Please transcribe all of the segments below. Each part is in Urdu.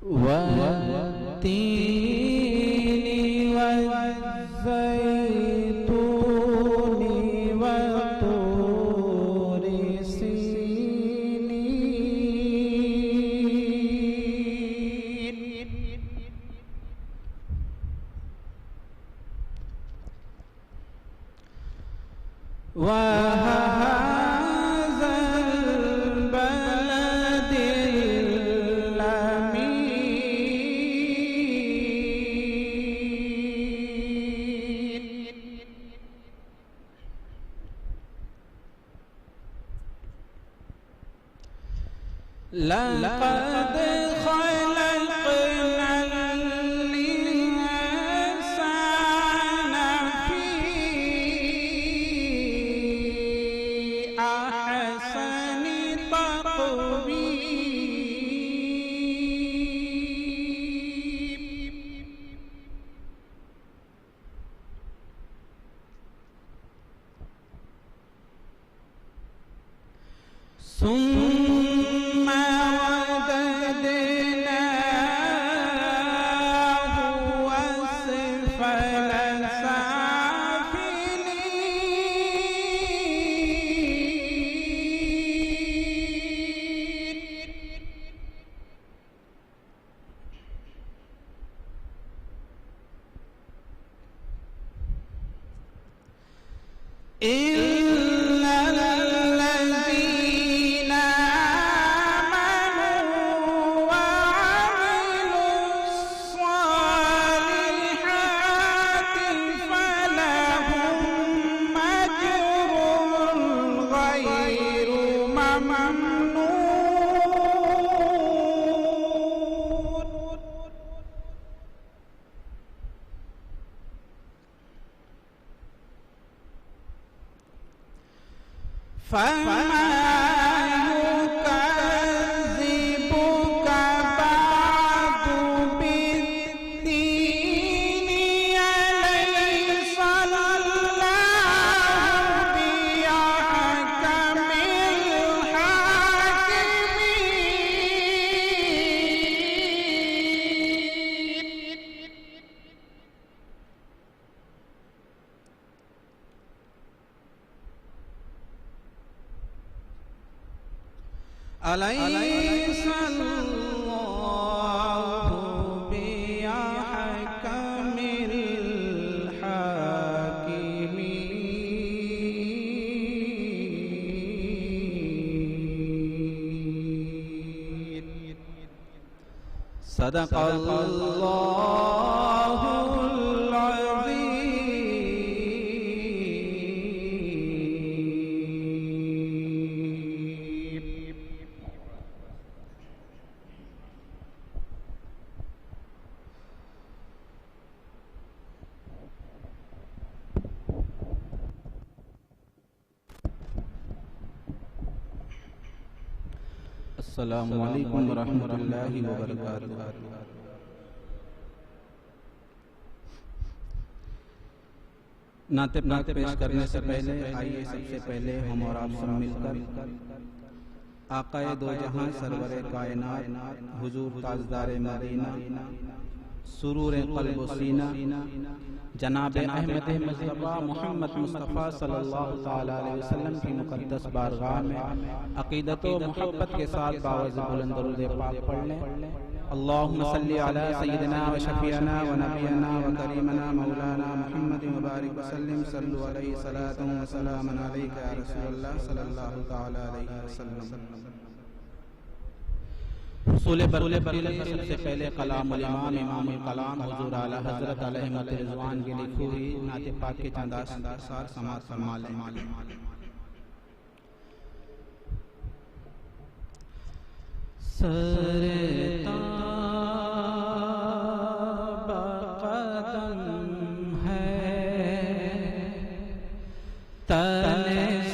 والتين والزيتون وطور سينين وهذا البلد الأمين لقد خلقنا الإنسان في أحسن تقويم ثم رددناه أسفل سافلين إلا الذين آمنوا وعملوا الصالحات فلهم أجر غير ممنون فما يكذبك بعد بالدين أليس الله بأحكم الحاكمين أليس الله بأحكم الحاكمين صدق الله العظيم. السلام علیکم ورحمۃ اللہ وبرکاتہ۔ نعت پاک پیش کرنے سے پہلے آئیے سب سے پہلے ہم اور آپ سب مل کر آقا دو جہاں سرور کائنات حضور تاجدار مدینہ سرور قلب و سینہ جناب احمد مصطفیٰ محمد مصطفیٰ صلی اللہ تعالی علیہ وسلم کی مقدس بارگاہ میں عقیدت و محبت کے ساتھ باوز بلند درود پاک پڑھ لیں۔ اللہم صلی علی سیدنا و شفیعنا و نبینا و کریمنا مولانا محمد مبارک وسلم صلو علیہ صلاۃ و سلام علیک یا رسول اللہ صلی اللہ تعالی علیہ وسلم۔ حصول برکت سب سے پہلے کلام الامام امام الکلام حضور اعلی حضرت علیہ رضوان کی لکھی ہوئی نعت پاک کے چند آثار سماعت فرما لیں۔ سرتاب قدم ہے تن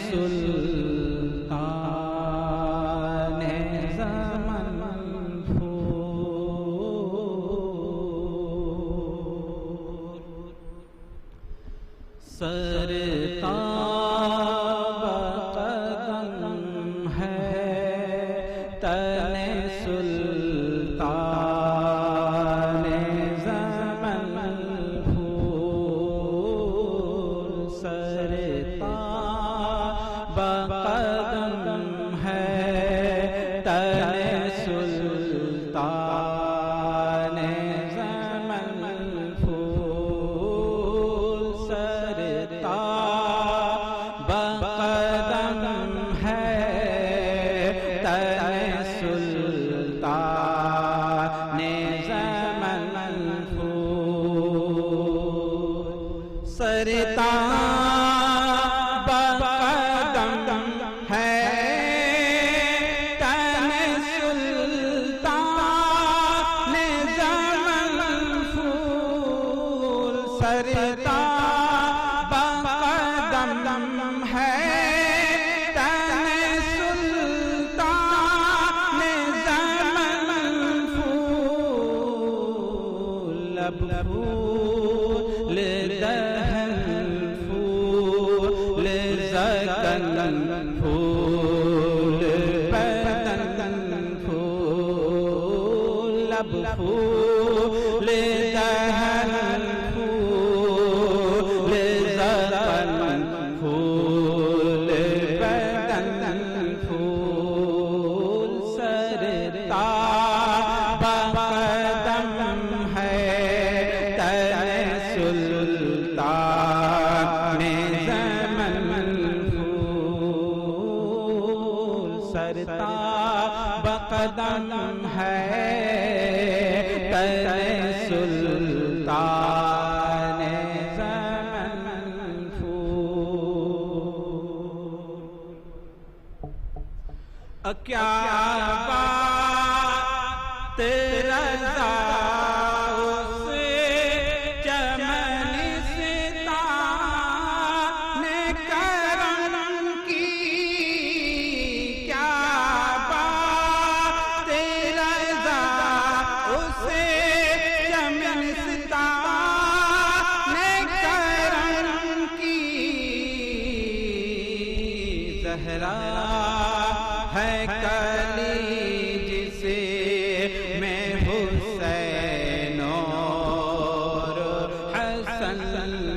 سلطان زمن پھور، سرتاب قدم ہے تن سلطان تن سلطان زمن پھول سرتا بقدم ہے تن سلطان زمن پھول سرتا سرتا بقدم ہے تن سلطان زمن پھول لب پھول دہن پھول زکن پھول بدن پھول لب پھول دہن پھول بدن پھول سرتا بقدم ہے تن سلطان زمن پھول سرتا بقدم ہے تن سلطان کیا بات رضا اس چمنستان کرم کی کیا بات رضا اس چمنستان کرم کی زہرا ہے کلی جسے میں حسین اور حسن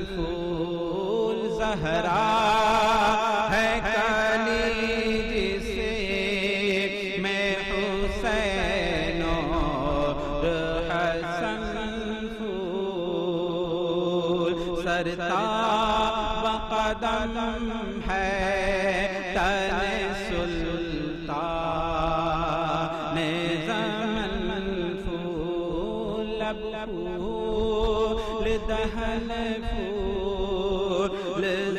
پھول زہرا ہے کلی جسے میں حسین اور حسن پھول سرتا بقدم ہے تن سلطان زمن پھول لب پھول دہن پھول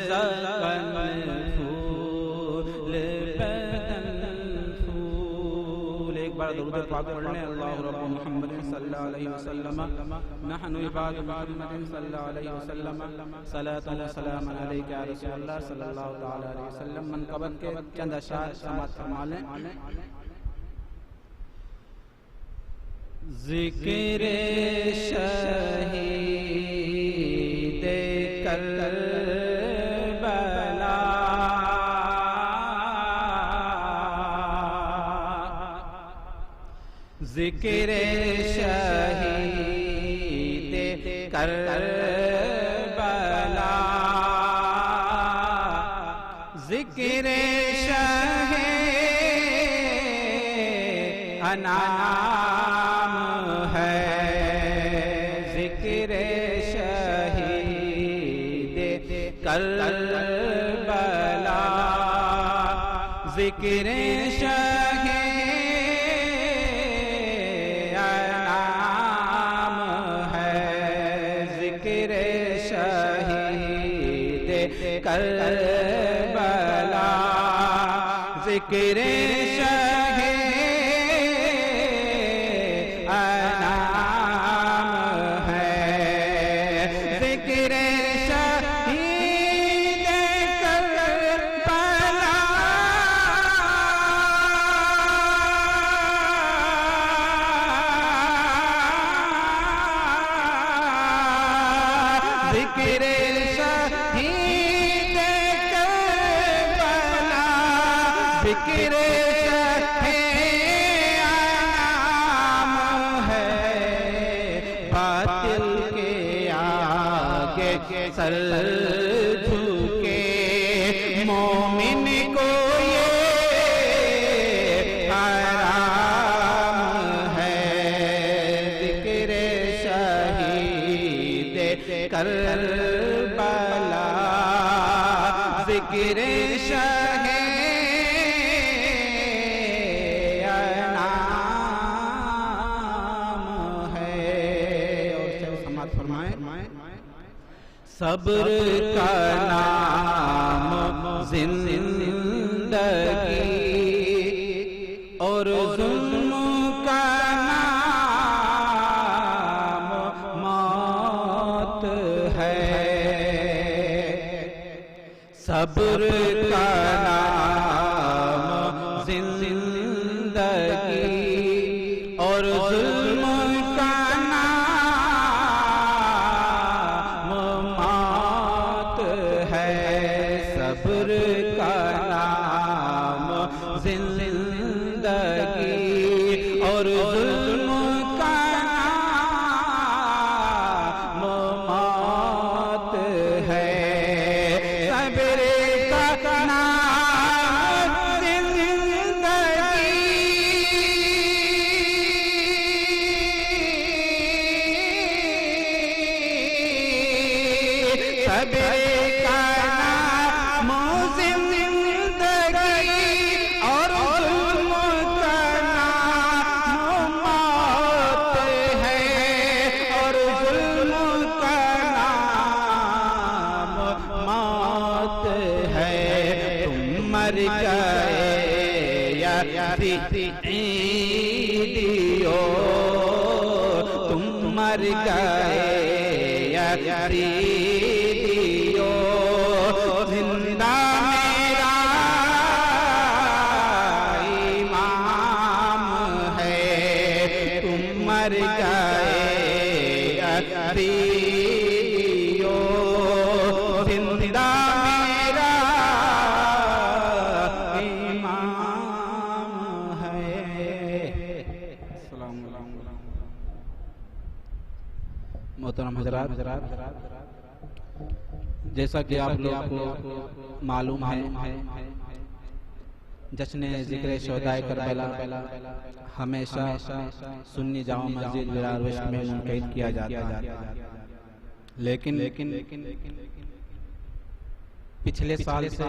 زکن پھول بدن پھول ایک بار درود پاک پڑھ لیں اللہ رب محمد صلی اللہ علیہ وسلم نحن عباد محمد صلی اللہ علیہ وسلم صلاۃ و سلام علیک یا رسول اللہ صلی اللہ علیہ وسلم منقبت کے چند اشعار سماعت فرما لیں ذکر شہید کربلا ذکر شہید کربلا ذکر شہ انعام ہے ذکر شہید کربلا ذکر شہید انعام ہے ذکر شہید کربلا ذکر شہید انعام ہے ذکر شہید کربلا ذکر شہید کربلا ذکر انعام ہے باطل کے آگے سر جھکے مومن کو یہ ذکر شاہ انعام ہے، اور سے سماعت فرمائیں، صبر کا نام زندگی اور ظلم کا نام موت ہے، صبر کا نام زندگی اور ظلم کا نام موت ہے، صبر کا نام زندگی اور ظلم کا نام موت ہے، صبر کا نام زندگی، صبر کا نام زندگی اور ظلم کا نام موت ہے، اور ظلم کا نام موت ہے، تم مر گئے یزیدیو، تم مر گئے یزیدیو، زندہ میرا امام ہے، تم مر گئے یزیدیو، زندہ میرا امام ہے۔ السلام علیکم۔ محترم حضرات، جیسا کہ آپ لوگ کو معلوم ہے، جشن ذکر شہدائے کربلا ہمیشہ سنی جامع مسجد ورار وشک میں منعقد کیا جاتا ہے، لیکن پچھلے سال سے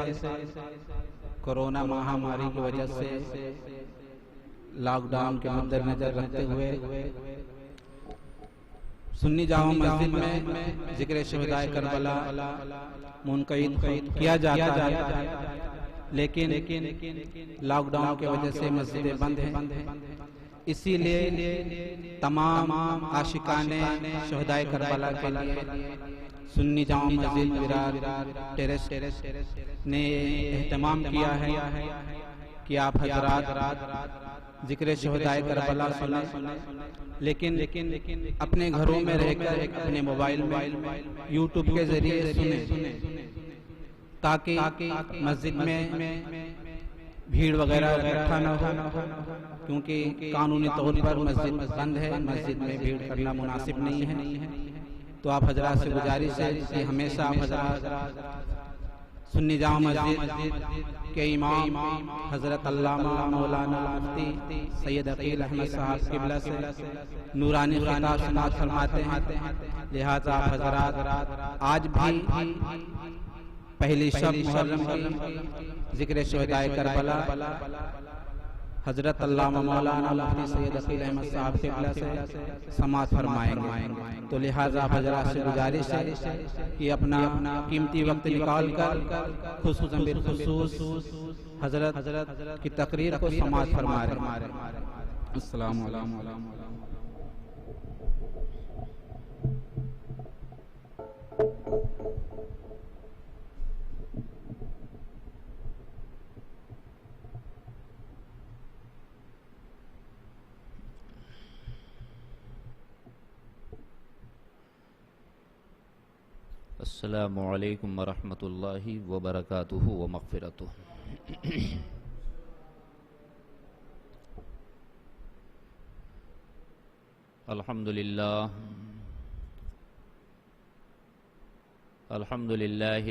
کورونا مہاماری کی وجہ سے لاک ڈاؤن کے مد نظر رکھتے ہوئے سنی جامع مسجد میں ذکر شہدائے کربلا منعقد کیا جاتا ہے، لیکن لاک ڈاؤن کی وجہ سے مسجدیں بند ہیں، اسی لیے تمام عاشقان شہدائے کربلا کے لیے سنی جامع مسجد ورار ٹیرس نے اہتمام کیا ہے کہ آپ حضرات ذکر شہدائے کربلا سنیں، لیکن اپنے گھروں میں رہ کر اپنے موبائل میں یوٹیوب کے ذریعے سنیں، تاکہ مسجد میں بھیڑ وغیرہ اکٹھا نہ ہو، کیونکہ قانونی طور پر مسجد بند ہے، مسجد میں بھیڑ کرنا مناسب نہیں ہے۔ تو آپ حضرات سے گزارش ہے کہ ہمیشہ آپ حضرات سنی جامع مسجد کے امام حضرت علامہ مولانا مفتی سید عقیل احمد صاحب قبلہ سے نورانی خطاب سماعت فرماتے ہیں، لہذا آپ حضرات آج بھی پہلی شب محرم کی ذکر شہدائے کربلا حضرت علامہ مولانا مفتی سید عقیل احمد صاحب قبلہ سے سماعت فرمائیں گے، تو لہذا آپ حضرات سے گزارش ہے کہ اپنا قیمتی وقت نکال کر خصوصاً بالخصوص حضرت کی تقریر کو سماعت فرما رہے ہیں۔ السلام علیکم۔ السلام علیکم ورحمۃ اللہ وبرکاتہ ومغفرتہ۔ الحمد للہ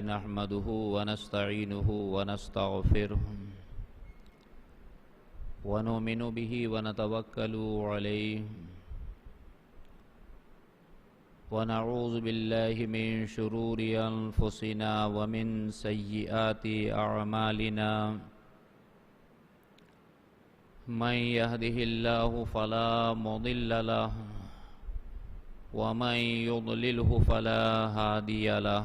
نحمده ونستعینه ونستغفره ونؤمن به ونتوکل علیہ ونعوذ بالله من شرور أنفسنا ومن سيئات أعمالنا من يهده الله فلا مضل له ومن يضلله فلا هادي له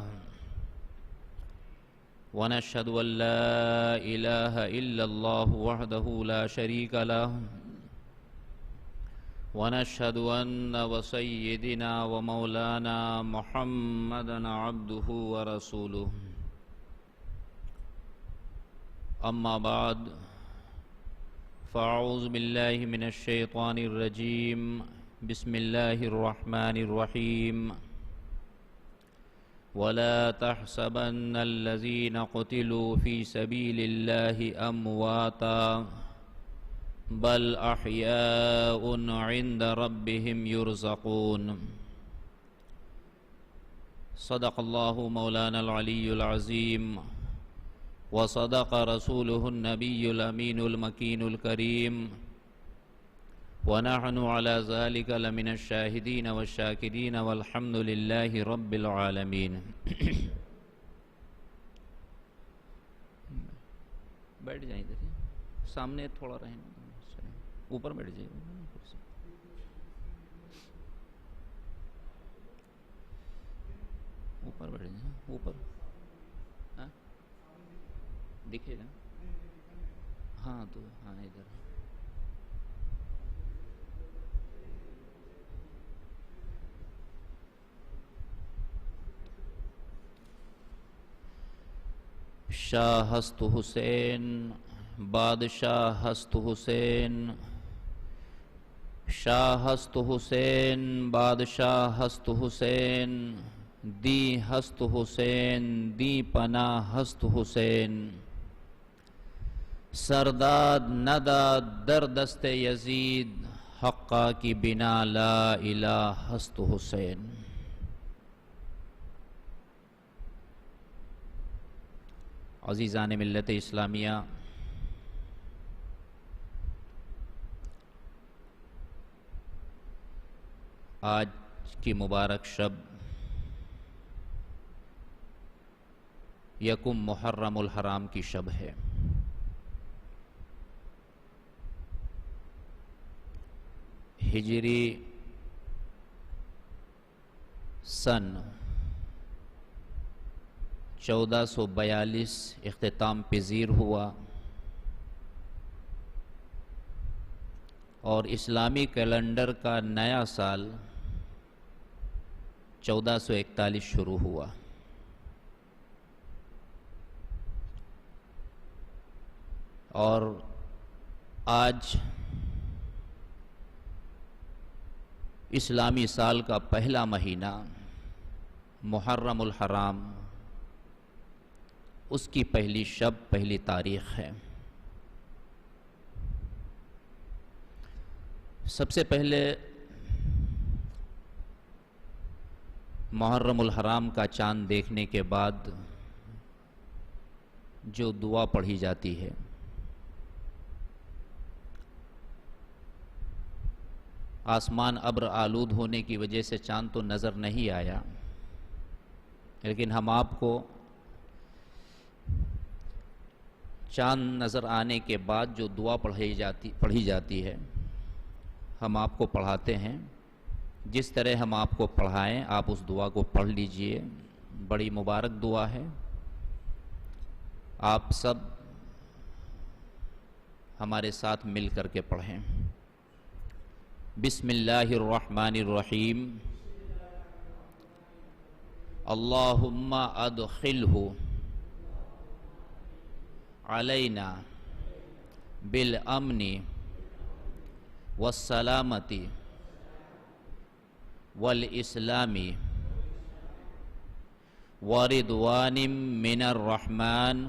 ونشهد أن لا إله إلا الله وحده لا شريك له ونشهد أن وسيدنا ومولانا محمدا عبده ورسوله أما بعد فأعوذ بالله من الشيطان الرجيم بسم الله الرحمن الرحيم ولا تحسبن الذين قتلوا في سبيل الله أمواتا بل أحياء عند ربهم يرزقون صدق الله مولانا العلي العظيم وصدق رسوله النبي الأمين المكين الكريم ونحن على ذلك لمن الشاهدين والشاكرين والحمد لله رب العالمين بیٹھ جائیں ادھر سامنے تھوڑا رہیں اوپر بیٹھ جائیے اوپر بیٹھ جائیں اوپر دکھے گا ہاں تو ہاں ادھر شاہ ہست حسین بادشاہ ہست حسین شاہ ہست حسین بادشاہ ہست حسین دی ہست حسین دی پناہ ہست حسین سرداد نداد در دست یزید حقا کی بنا لا الہ ہست حسین عزیزان ملت اسلامیہ آج کی مبارک شب یکم محرم الحرام کی شب ہے ہجری سن 1442 اختتام پذیر ہوا اور اسلامی کیلنڈر کا نیا سال 1441 شروع ہوا اور آج اسلامی سال کا پہلا مہینہ محرم الحرام اس کی پہلی شب پہلی تاریخ ہے۔ سب سے پہلے محرم الحرام کا چاند دیکھنے کے بعد جو دعا پڑھی جاتی ہے آسمان ابر آلود ہونے کی وجہ سے چاند تو نظر نہیں آیا، لیکن ہم آپ کو چاند نظر آنے کے بعد جو دعا پڑھی جاتی ہے ہم آپ کو پڑھاتے ہیں۔ جس طرح ہم آپ کو پڑھائیں آپ اس دعا کو پڑھ لیجئے، بڑی مبارک دعا ہے، آپ سب ہمارے ساتھ مل کر کے پڑھیں۔ بسم اللہ الرحمن الرحیم اللہم ادخلہ علینا بالامن والسلامت والاسلام ورضوان من الرحمن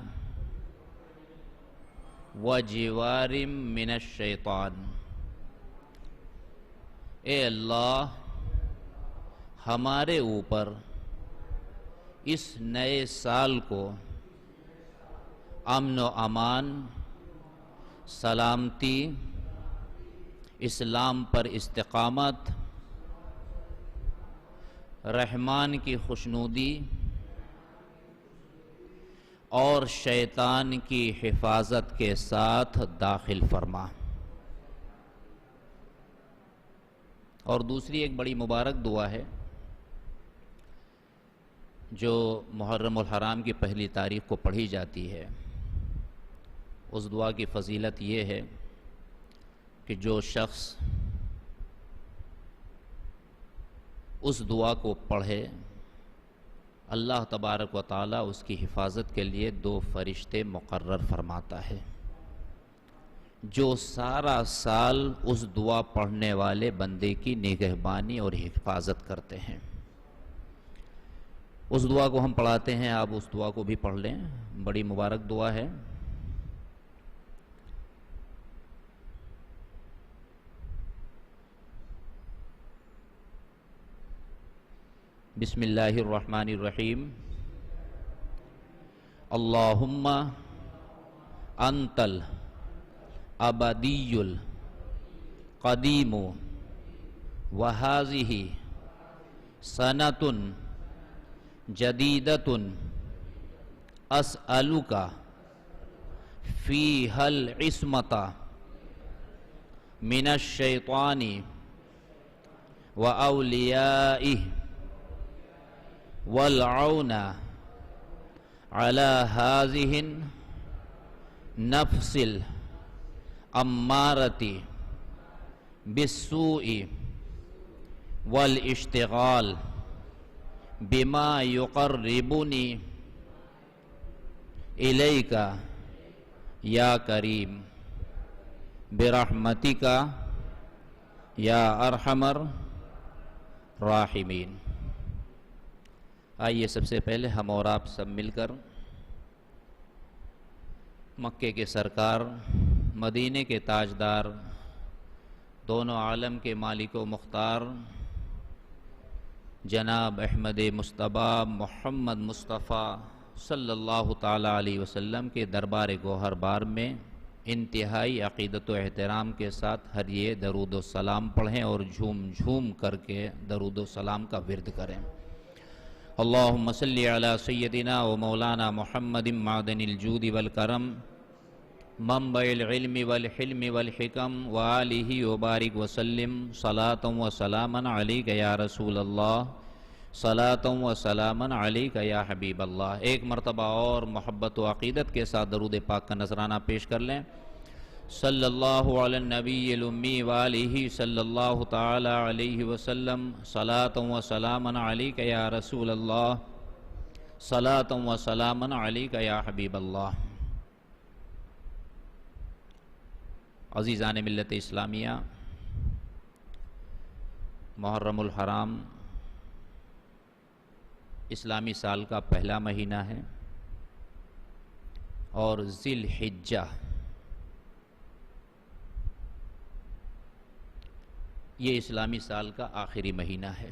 وجوار من الشیطان۔ اے اللہ ہمارے اوپر اس نئے سال کو امن و امان، سلامتی، اسلام پر استقامت، رحمان کی خوشنودی اور شیطان کی حفاظت کے ساتھ داخل فرما۔ اور دوسری ایک بڑی مبارک دعا ہے جو محرم الحرام کی پہلی تاریخ کو پڑھی جاتی ہے۔ اس دعا کی فضیلت یہ ہے کہ جو شخص اس دعا کو پڑھے اللہ تبارک و تعالی اس کی حفاظت کے لیے 2 فرشتے مقرر فرماتا ہے جو سارا سال اس دعا پڑھنے والے بندے کی نگہبانی اور حفاظت کرتے ہیں۔ اس دعا کو ہم پڑھاتے ہیں، آپ اس دعا کو بھی پڑھ لیں، بڑی مبارک دعا ہے۔ بسم اللہ الرحمن الرحیم۔ اللہم انت الابدی القدیم وہذہ سنۃ جدیدۃ اسألک فیہا العصمۃ من الشیطان واولیائہ والعون على هذه النفس الأمارة بالسوء والاشتغال بما يقربني إليك يا كريم برحمتك يا أرحم الراحمين۔ آئیے سب سے پہلے ہم اور آپ سب مل کر مکے کے سرکار، مدینے کے تاجدار، دونوں عالم کے مالک و مختار جناب احمد مصطفیٰ محمد مصطفیٰ صلی اللہ تعالی علیہ وسلم کے دربار گوہر بار میں انتہائی عقیدت و احترام کے ساتھ ہر یہ درود و سلام پڑھیں اور جھوم جھوم کر کے درود و سلام کا ورد کریں۔ اللہم صلی علی سیدنا و مولانا محمد معدن الجود والکرم منبع العلم والحلم والحکم وآلہ وبارک وسلم صلاة و سلاما علیک یا رسول اللہ، صلاة و سلاما علیک یا حبیب اللہ۔ ایک مرتبہ اور محبت و عقیدت کے ساتھ درود پاک کا نذرانہ پیش کر لیں۔ صلی اللہ علی النبی الامی وآلہ صلی اللہ تعالی علیہ وسلم، صلاة و سلاما علیک یا رسول اللہ، صلاة و سلاما علیک یا حبیب اللہ۔ عزیزان ملت اسلامیہ، محرم الحرام اسلامی سال کا پہلا مہینہ ہے اور ذی الحجہ یہ اسلامی سال کا آخری مہینہ ہے۔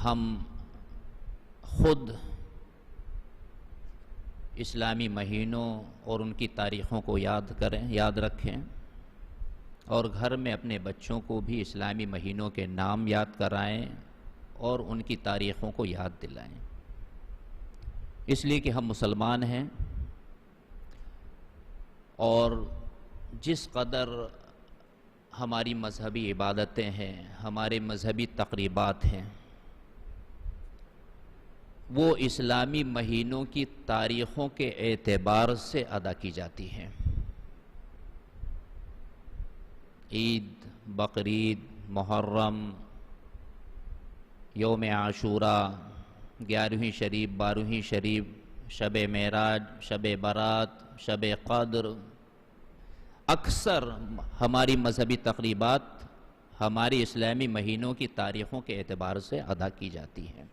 ہم خود اسلامی مہینوں اور ان کی تاریخوں کو یاد رکھیں اور گھر میں اپنے بچوں کو بھی اسلامی مہینوں کے نام یاد کرائیں اور ان کی تاریخوں کو یاد دلائیں، اس لیے کہ ہم مسلمان ہیں اور جس قدر ہماری مذہبی عبادتیں ہیں، ہمارے مذہبی تقریبات ہیں، وہ اسلامی مہینوں کی تاریخوں کے اعتبار سے ادا کی جاتی ہیں۔ عید، بقرعید، محرم، یوم عاشوراء، 11ویں شریف، 12ویں شریف، شب معراج، شب برات، شب قدر، اکثر ہماری مذہبی تقریبات ہماری اسلامی مہینوں کی تاریخوں کے اعتبار سے ادا کی جاتی ہیں۔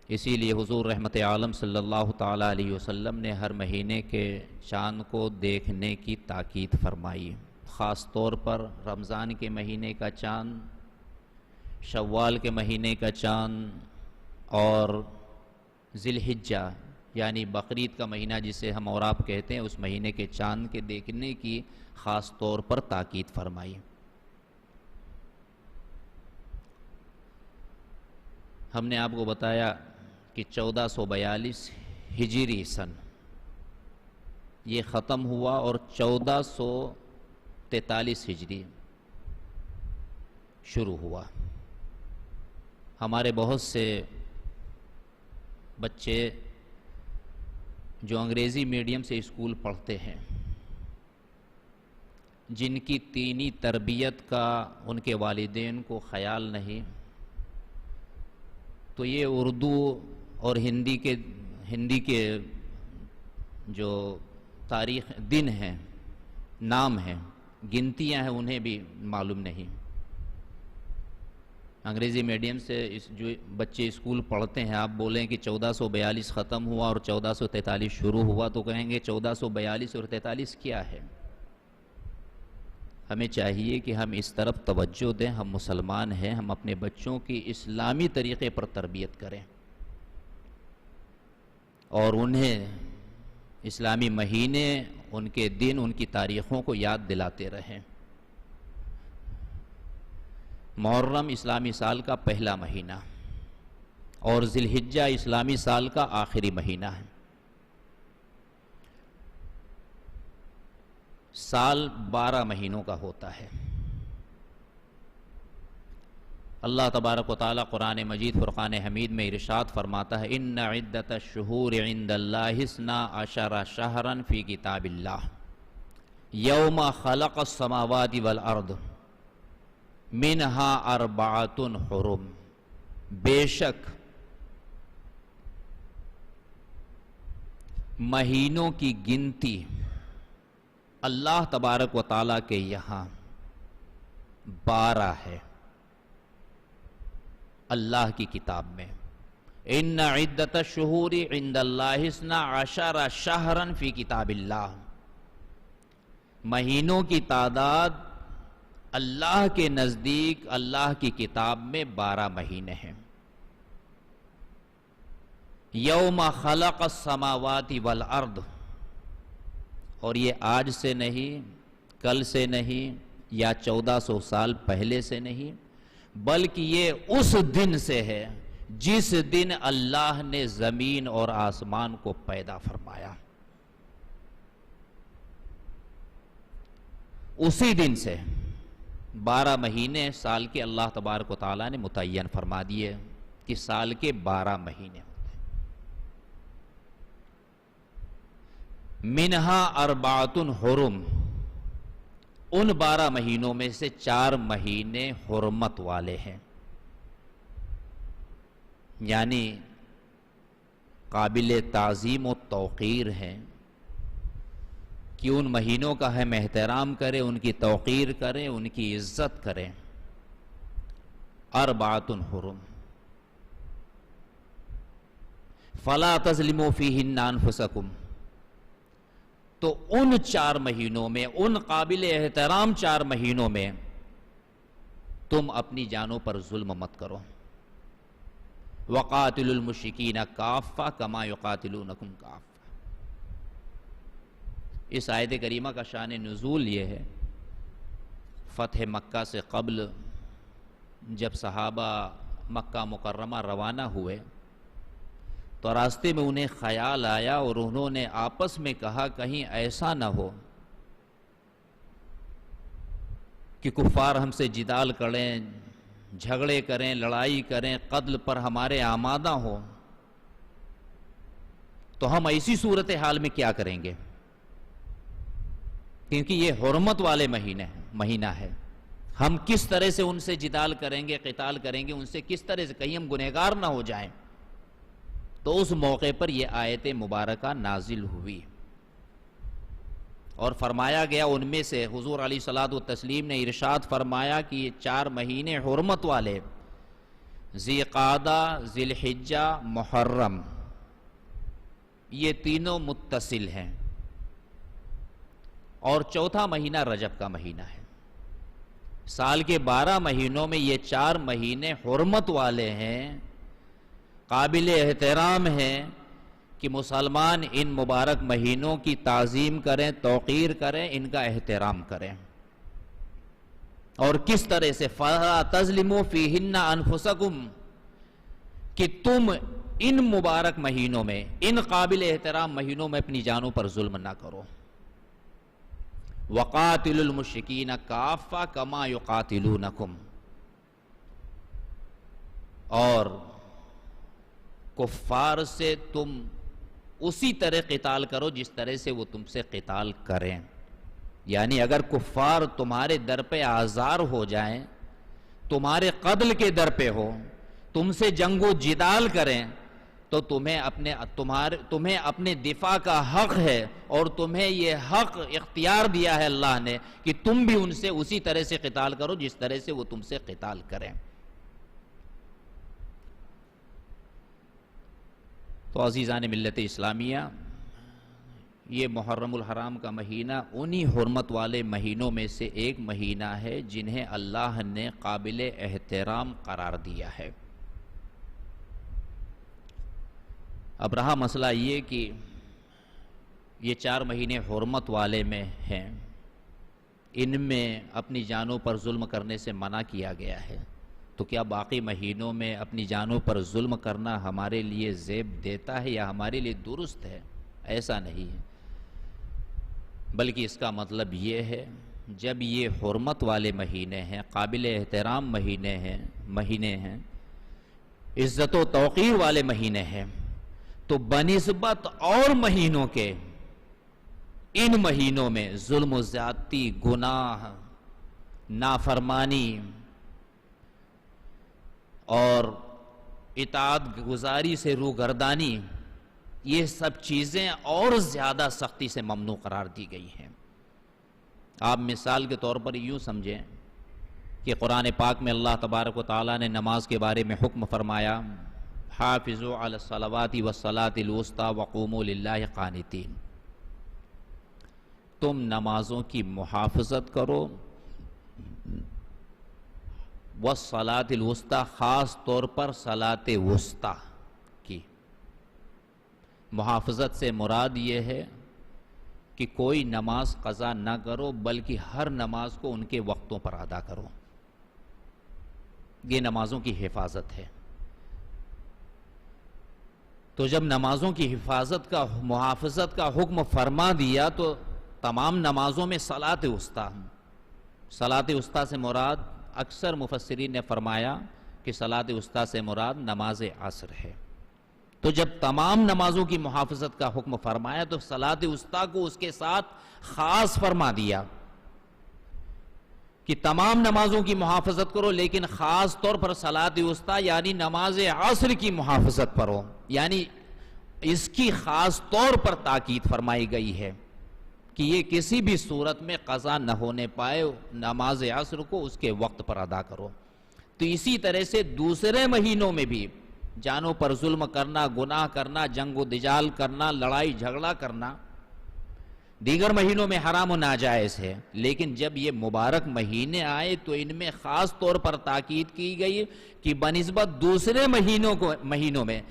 اسی لیے حضور رحمت عالم صلی اللہ تعالی علیہ وسلم نے ہر مہینے کے چاند کو دیکھنے کی تاکید فرمائی، خاص طور پر رمضان کے مہینے کا چاند، شوال کے مہینے کا چاند اور ذی الحجہ یعنی بقرعید کا مہینہ جسے ہم اور آپ کہتے ہیں، اس مہینے کے چاند کے دیکھنے کی خاص طور پر تاکید فرمائی۔ ہم نے آپ کو بتایا کہ 1442 ہجری سن یہ ختم ہوا اور 1443 ہجری شروع ہوا۔ ہمارے بہت سے بچے جو انگریزی میڈیم سے اسکول پڑھتے ہیں، جن کی دینی تربیت کا ان کے والدین کو خیال نہیں، تو یہ اردو اور ہندی کے جو تاریخ دن ہیں، نام ہیں، گنتیاں ہیں، انہیں بھی معلوم نہیں۔ انگریزی میڈیم سے جو بچے اسکول پڑھتے ہیں، آپ بولیں کہ 1442 ختم ہوا اور 1443 شروع ہوا، تو کہیں گے 1442 اور 43 کیا ہے؟ ہمیں چاہیے کہ ہم اس طرف توجہ دیں، ہم مسلمان ہیں، ہم اپنے بچوں کی اسلامی طریقے پر تربیت کریں اور انہیں اسلامی مہینے، ان کے دن، ان کی تاریخوں کو یاد دلاتے رہیں۔ محرم اسلامی سال کا پہلا مہینہ اور ذی الحجہ اسلامی سال کا آخری مہینہ ہے۔ سال 12 مہینوں کا ہوتا ہے۔ اللہ تبارک و تعالی قرآن مجید فرقان حمید میں ارشاد فرماتا ہے، ان عدت الشہور عند اللہ 12 شہرا فی کتاب اللہ یوم خلق السماوات والارض منہا 4 حرم۔ بے شک مہینوں کی گنتی اللہ تبارک و تعالیٰ کے یہاں 12 ہے، اللہ کی کتاب میں۔ ان عدت الشہور عند اللہ 12 شہرا فی کتاب اللہ، مہینوں کی تعداد اللہ کے نزدیک اللہ کی کتاب میں 12 مہینے ہیں۔ یوم خلق السماوات والارض، اور یہ آج سے نہیں، کل سے نہیں، یا 1400 سال پہلے سے نہیں، بلکہ یہ اس دن سے ہے جس دن اللہ نے زمین اور آسمان کو پیدا فرمایا، اسی دن سے 12 مہینے سال کے اللہ تبارک و تعالیٰ نے متعین فرما دیے کہ سال کے 12 مہینے ہوتے ہیں۔ منہا 4 حرم، ان 12 مہینوں میں سے 4 مہینے حرمت والے ہیں، یعنی قابل تعظیم و توقیر ہیں کہ ان مہینوں کا ہم احترام کریں، ان کی توقیر کریں، ان کی عزت کریں۔ 4 حرم فلا تظلموا فیہن انفسکم، تو ان 4 مہینوں میں، ان قابل احترام 4 مہینوں میں تم اپنی جانوں پر ظلم مت کرو۔ وَقَاتِلُوا الْمُشْرِكِينَ كَافَّةً كَمَا يُقَاتِلُونَكُمْ كَافَّةً۔ اس آیت کریمہ کا شان نزول یہ ہے، فتح مکہ سے قبل جب صحابہ مکہ مکرمہ روانہ ہوئے تو راستے میں انہیں خیال آیا اور انہوں نے آپس میں کہا کہیں ایسا نہ ہو کہ کفار ہم سے جدال کریں، جھگڑے کریں، لڑائی کریں، قتل پر ہمارے آمادہ ہوں، تو ہم ایسی صورتحال میں کیا کریں گے؟ کیونکہ یہ حرمت والے مہینہ ہے، ہم کس طرح سے ان سے جدال کریں گے، قتال کریں گے، ان سے کس طرح سے، کہیں ہم گنہگار نہ ہو جائیں۔ تو اس موقع پر یہ آیت مبارکہ نازل ہوئی اور فرمایا گیا، ان میں سے حضور علیہ الصلوۃ والتسلیم نے ارشاد فرمایا کہ یہ 4 مہینے حرمت والے، ذی قعدہ، ذی الحجہ، محرم، یہ تینوں متصل ہیں، اور چوتھا مہینہ رجب کا مہینہ ہے۔ سال کے 12 مہینوں میں یہ 4 مہینے حرمت والے ہیں، قابل احترام ہیں کہ مسلمان ان مبارک مہینوں کی تعظیم کریں، توقیر کریں، ان کا احترام کریں۔ اور کس طرح سے فَلَا تَظْلِمُوا فِيهِنَّ أَنفُسَكُمْ، کہ تم ان مبارک مہینوں میں، ان قابل احترام مہینوں میں اپنی جانوں پر ظلم نہ کرو. وَقَاتِلُوا الْمُشْرِكِينَ كَافَّةً كَمَا يُقَاتِلُونَكُمْ، اور کفار سے تم اسی طرح قتال کرو جس طرح سے وہ تم سے قتال کریں. یعنی اگر کفار تمہارے در پہ آزار ہو جائیں، تمہارے قتل کے در پہ ہو، تم سے جنگ و جدال کریں، تو تمہیں اپنے دفاع کا حق ہے، اور تمہیں یہ حق اختیار دیا ہے اللہ نے کہ تم بھی ان سے اسی طرح سے قتال کرو جس طرح سے وہ تم سے قتال کریں. تو عزیزان ملت اسلامیہ، یہ محرم الحرام کا مہینہ انہی حرمت والے مہینوں میں سے ایک مہینہ ہے جنہیں اللہ نے قابل احترام قرار دیا ہے. اب رہا مسئلہ یہ کہ یہ 4 مہینے حرمت والے میں ہیں، ان میں اپنی جانوں پر ظلم کرنے سے منع کیا گیا ہے، تو کیا باقی مہینوں میں اپنی جانوں پر ظلم کرنا ہمارے لیے زیب دیتا ہے یا ہمارے لیے درست ہے؟ ایسا نہیں ہے، بلکہ اس کا مطلب یہ ہے جب یہ حرمت والے مہینے ہیں، قابل احترام مہینے ہیں، عزت و توقیر والے مہینے ہیں، تو بنسبت اور مہینوں کے ان مہینوں میں ظلم و زیادتی، گناہ، نافرمانی اور اطاعت گزاری سے روگردانی، یہ سب چیزیں اور زیادہ سختی سے ممنوع قرار دی گئی ہیں. آپ مثال کے طور پر یوں سمجھیں کہ قرآن پاک میں اللہ تبارک و تعالیٰ نے نماز کے بارے میں حکم فرمایا، حافظوا علی الصلوات والصلاۃ الوسطی وقوموا للہ قانتین. تم نمازوں کی محافظت کرو، والصلاۃ الوسطی، خاص طور پر صلاۃ وسطی کی محافظت سے مراد یہ ہے کہ کوئی نماز قضا نہ کرو، بلکہ ہر نماز کو ان کے وقتوں پر ادا کرو. یہ نمازوں کی حفاظت ہے. تو جب نمازوں کی محافظت کا حکم فرما دیا تو تمام نمازوں میں صلاۃ وسطی سے مراد، اکثر مفسرین نے فرمایا کہ صلاۃ وسطی سے مراد نماز عصر ہے. تو جب تمام نمازوں کی محافظت کا حکم فرمایا تو صلاۃ وسطی کو اس کے ساتھ خاص فرما دیا کہ تمام نمازوں کی محافظت کرو، لیکن خاص طور پر صلاۃ وسطی یعنی نماز عصر کی محافظت کرو. یعنی اس کی خاص طور پر تاکید فرمائی گئی ہے کہ یہ کسی بھی صورت میں قضا نہ ہونے پائے، نماز عصر کو اس کے وقت پر ادا کرو. تو اسی طرح سے دوسرے مہینوں میں بھی جانوں پر ظلم کرنا، گناہ کرنا، جنگ و دجال کرنا، لڑائی جھگڑا کرنا دیگر مہینوں میں حرام و ناجائز ہے، لیکن جب یہ مبارک مہینے آئے تو ان میں خاص طور پر تاکید کی گئی کہ بنسبت دوسرے مہینوں میں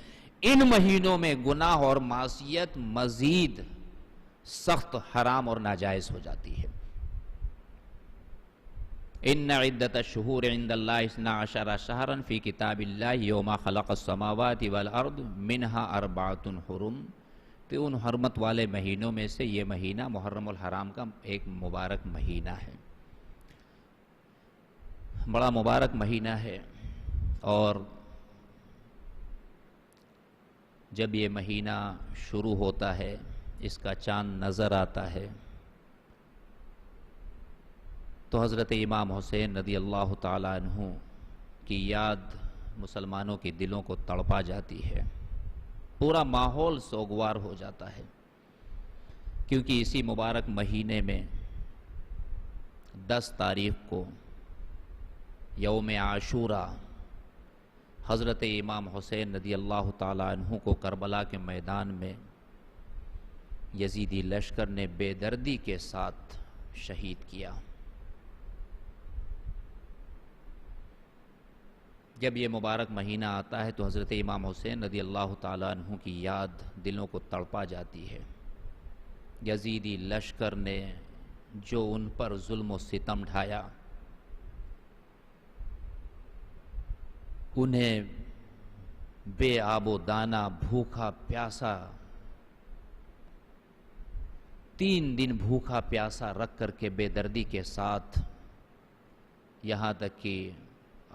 ان مہینوں میں گناہ اور معصیت مزید سخت حرام اور ناجائز ہو جاتی ہے. ان عدت الشہور عند اللہ 12 شہرا فی کتاب اللہ یوم خلق السماوات والارض منہا 4 حرم. تو ان حرمت والے مہینوں میں سے یہ مہینہ محرم الحرام کا ایک مبارک مہینہ ہے، بڑا مبارک مہینہ ہے. اور جب یہ مہینہ شروع ہوتا ہے، اس کا چاند نظر آتا ہے، تو حضرت امام حسین رضی اللہ تعالیٰ عنہ کی یاد مسلمانوں کے دلوں کو تڑپا جاتی ہے. پورا ماحول سوگوار ہو جاتا ہے، کیونکہ اسی مبارک مہینے میں 10 تاریخ کو یوم عاشوراء حضرت امام حسین رضی اللہ تعالیٰ عنہ کو کربلا کے میدان میں یزیدی لشکر نے بے دردی کے ساتھ شہید کیا. جب یہ مبارک مہینہ آتا ہے تو حضرت امام حسین رضی اللہ تعالیٰ عنہ کی یاد دلوں کو تڑپا جاتی ہے. یزیدی لشکر نے جو ان پر ظلم و ستم ڈھایا، انہیں بے آب و دانہ، بھوکا پیاسا، 3 دن بھوکا پیاسا رکھ کر کے بے دردی کے ساتھ، یہاں تک کہ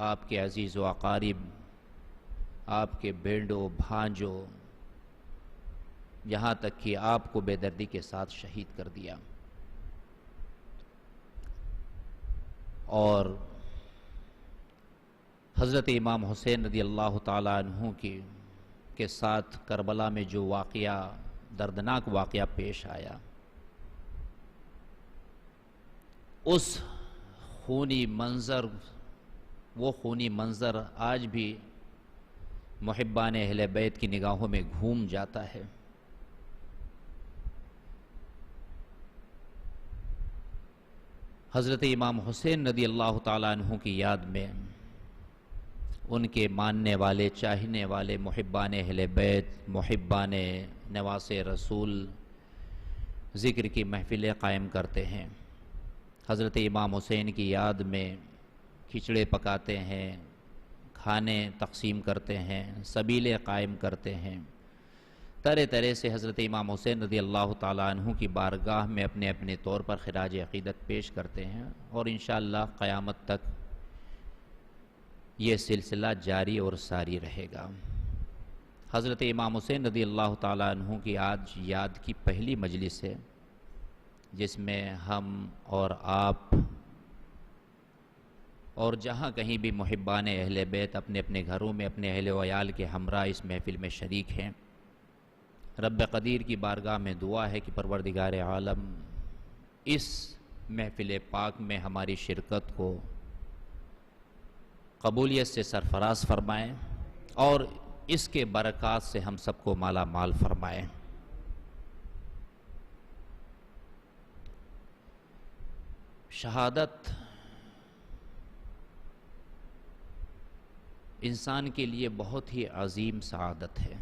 آپ کے عزیز و اقارب، آپ کے بیٹوں بھانجوں، یہاں تک کہ آپ کو بے دردی کے ساتھ شہید کر دیا. اور حضرت امام حسین رضی اللہ تعالیٰ عنہ کے ساتھ کربلا میں جو واقعہ، دردناک واقعہ پیش آیا، اس خونی منظر، وہ خونی منظر آج بھی محبان اہل بیت کی نگاہوں میں گھوم جاتا ہے. حضرت امام حسین رضی اللہ تعالیٰ عنہ کی یاد میں ان کے ماننے والے، چاہنے والے محبان اہل بیت، محبان نواس رسول ذکر کی محفلیں قائم کرتے ہیں. حضرت امام حسین کی یاد میں کھچڑے پکاتے ہیں، کھانے تقسیم کرتے ہیں، سبیلے قائم کرتے ہیں. طرح طرح سے حضرت امام حسین رضی اللہ تعالیٰ عنہ کی بارگاہ میں اپنے اپنے طور پر خراج عقیدت پیش کرتے ہیں، اور انشاءاللہ قیامت تک یہ سلسلہ جاری اور ساری رہے گا. حضرت امام حسین رضی اللہ تعالیٰ عنہ کی آج یاد کی پہلی مجلس ہے، جس میں ہم اور آپ اور جہاں کہیں بھی محبان اہل بیت اپنے اپنے گھروں میں اپنے اہل و عیال کے ہمراہ اس محفل میں شریک ہیں. رب قدیر کی بارگاہ میں دعا ہے کہ پروردگار عالم اس محفل پاک میں ہماری شرکت کو قبولیت سے سرفراز فرمائیں اور اس کے برکات سے ہم سب کو مالا مال فرمائیں. شہادت انسان کے لیے بہت ہی عظیم سعادت ہے،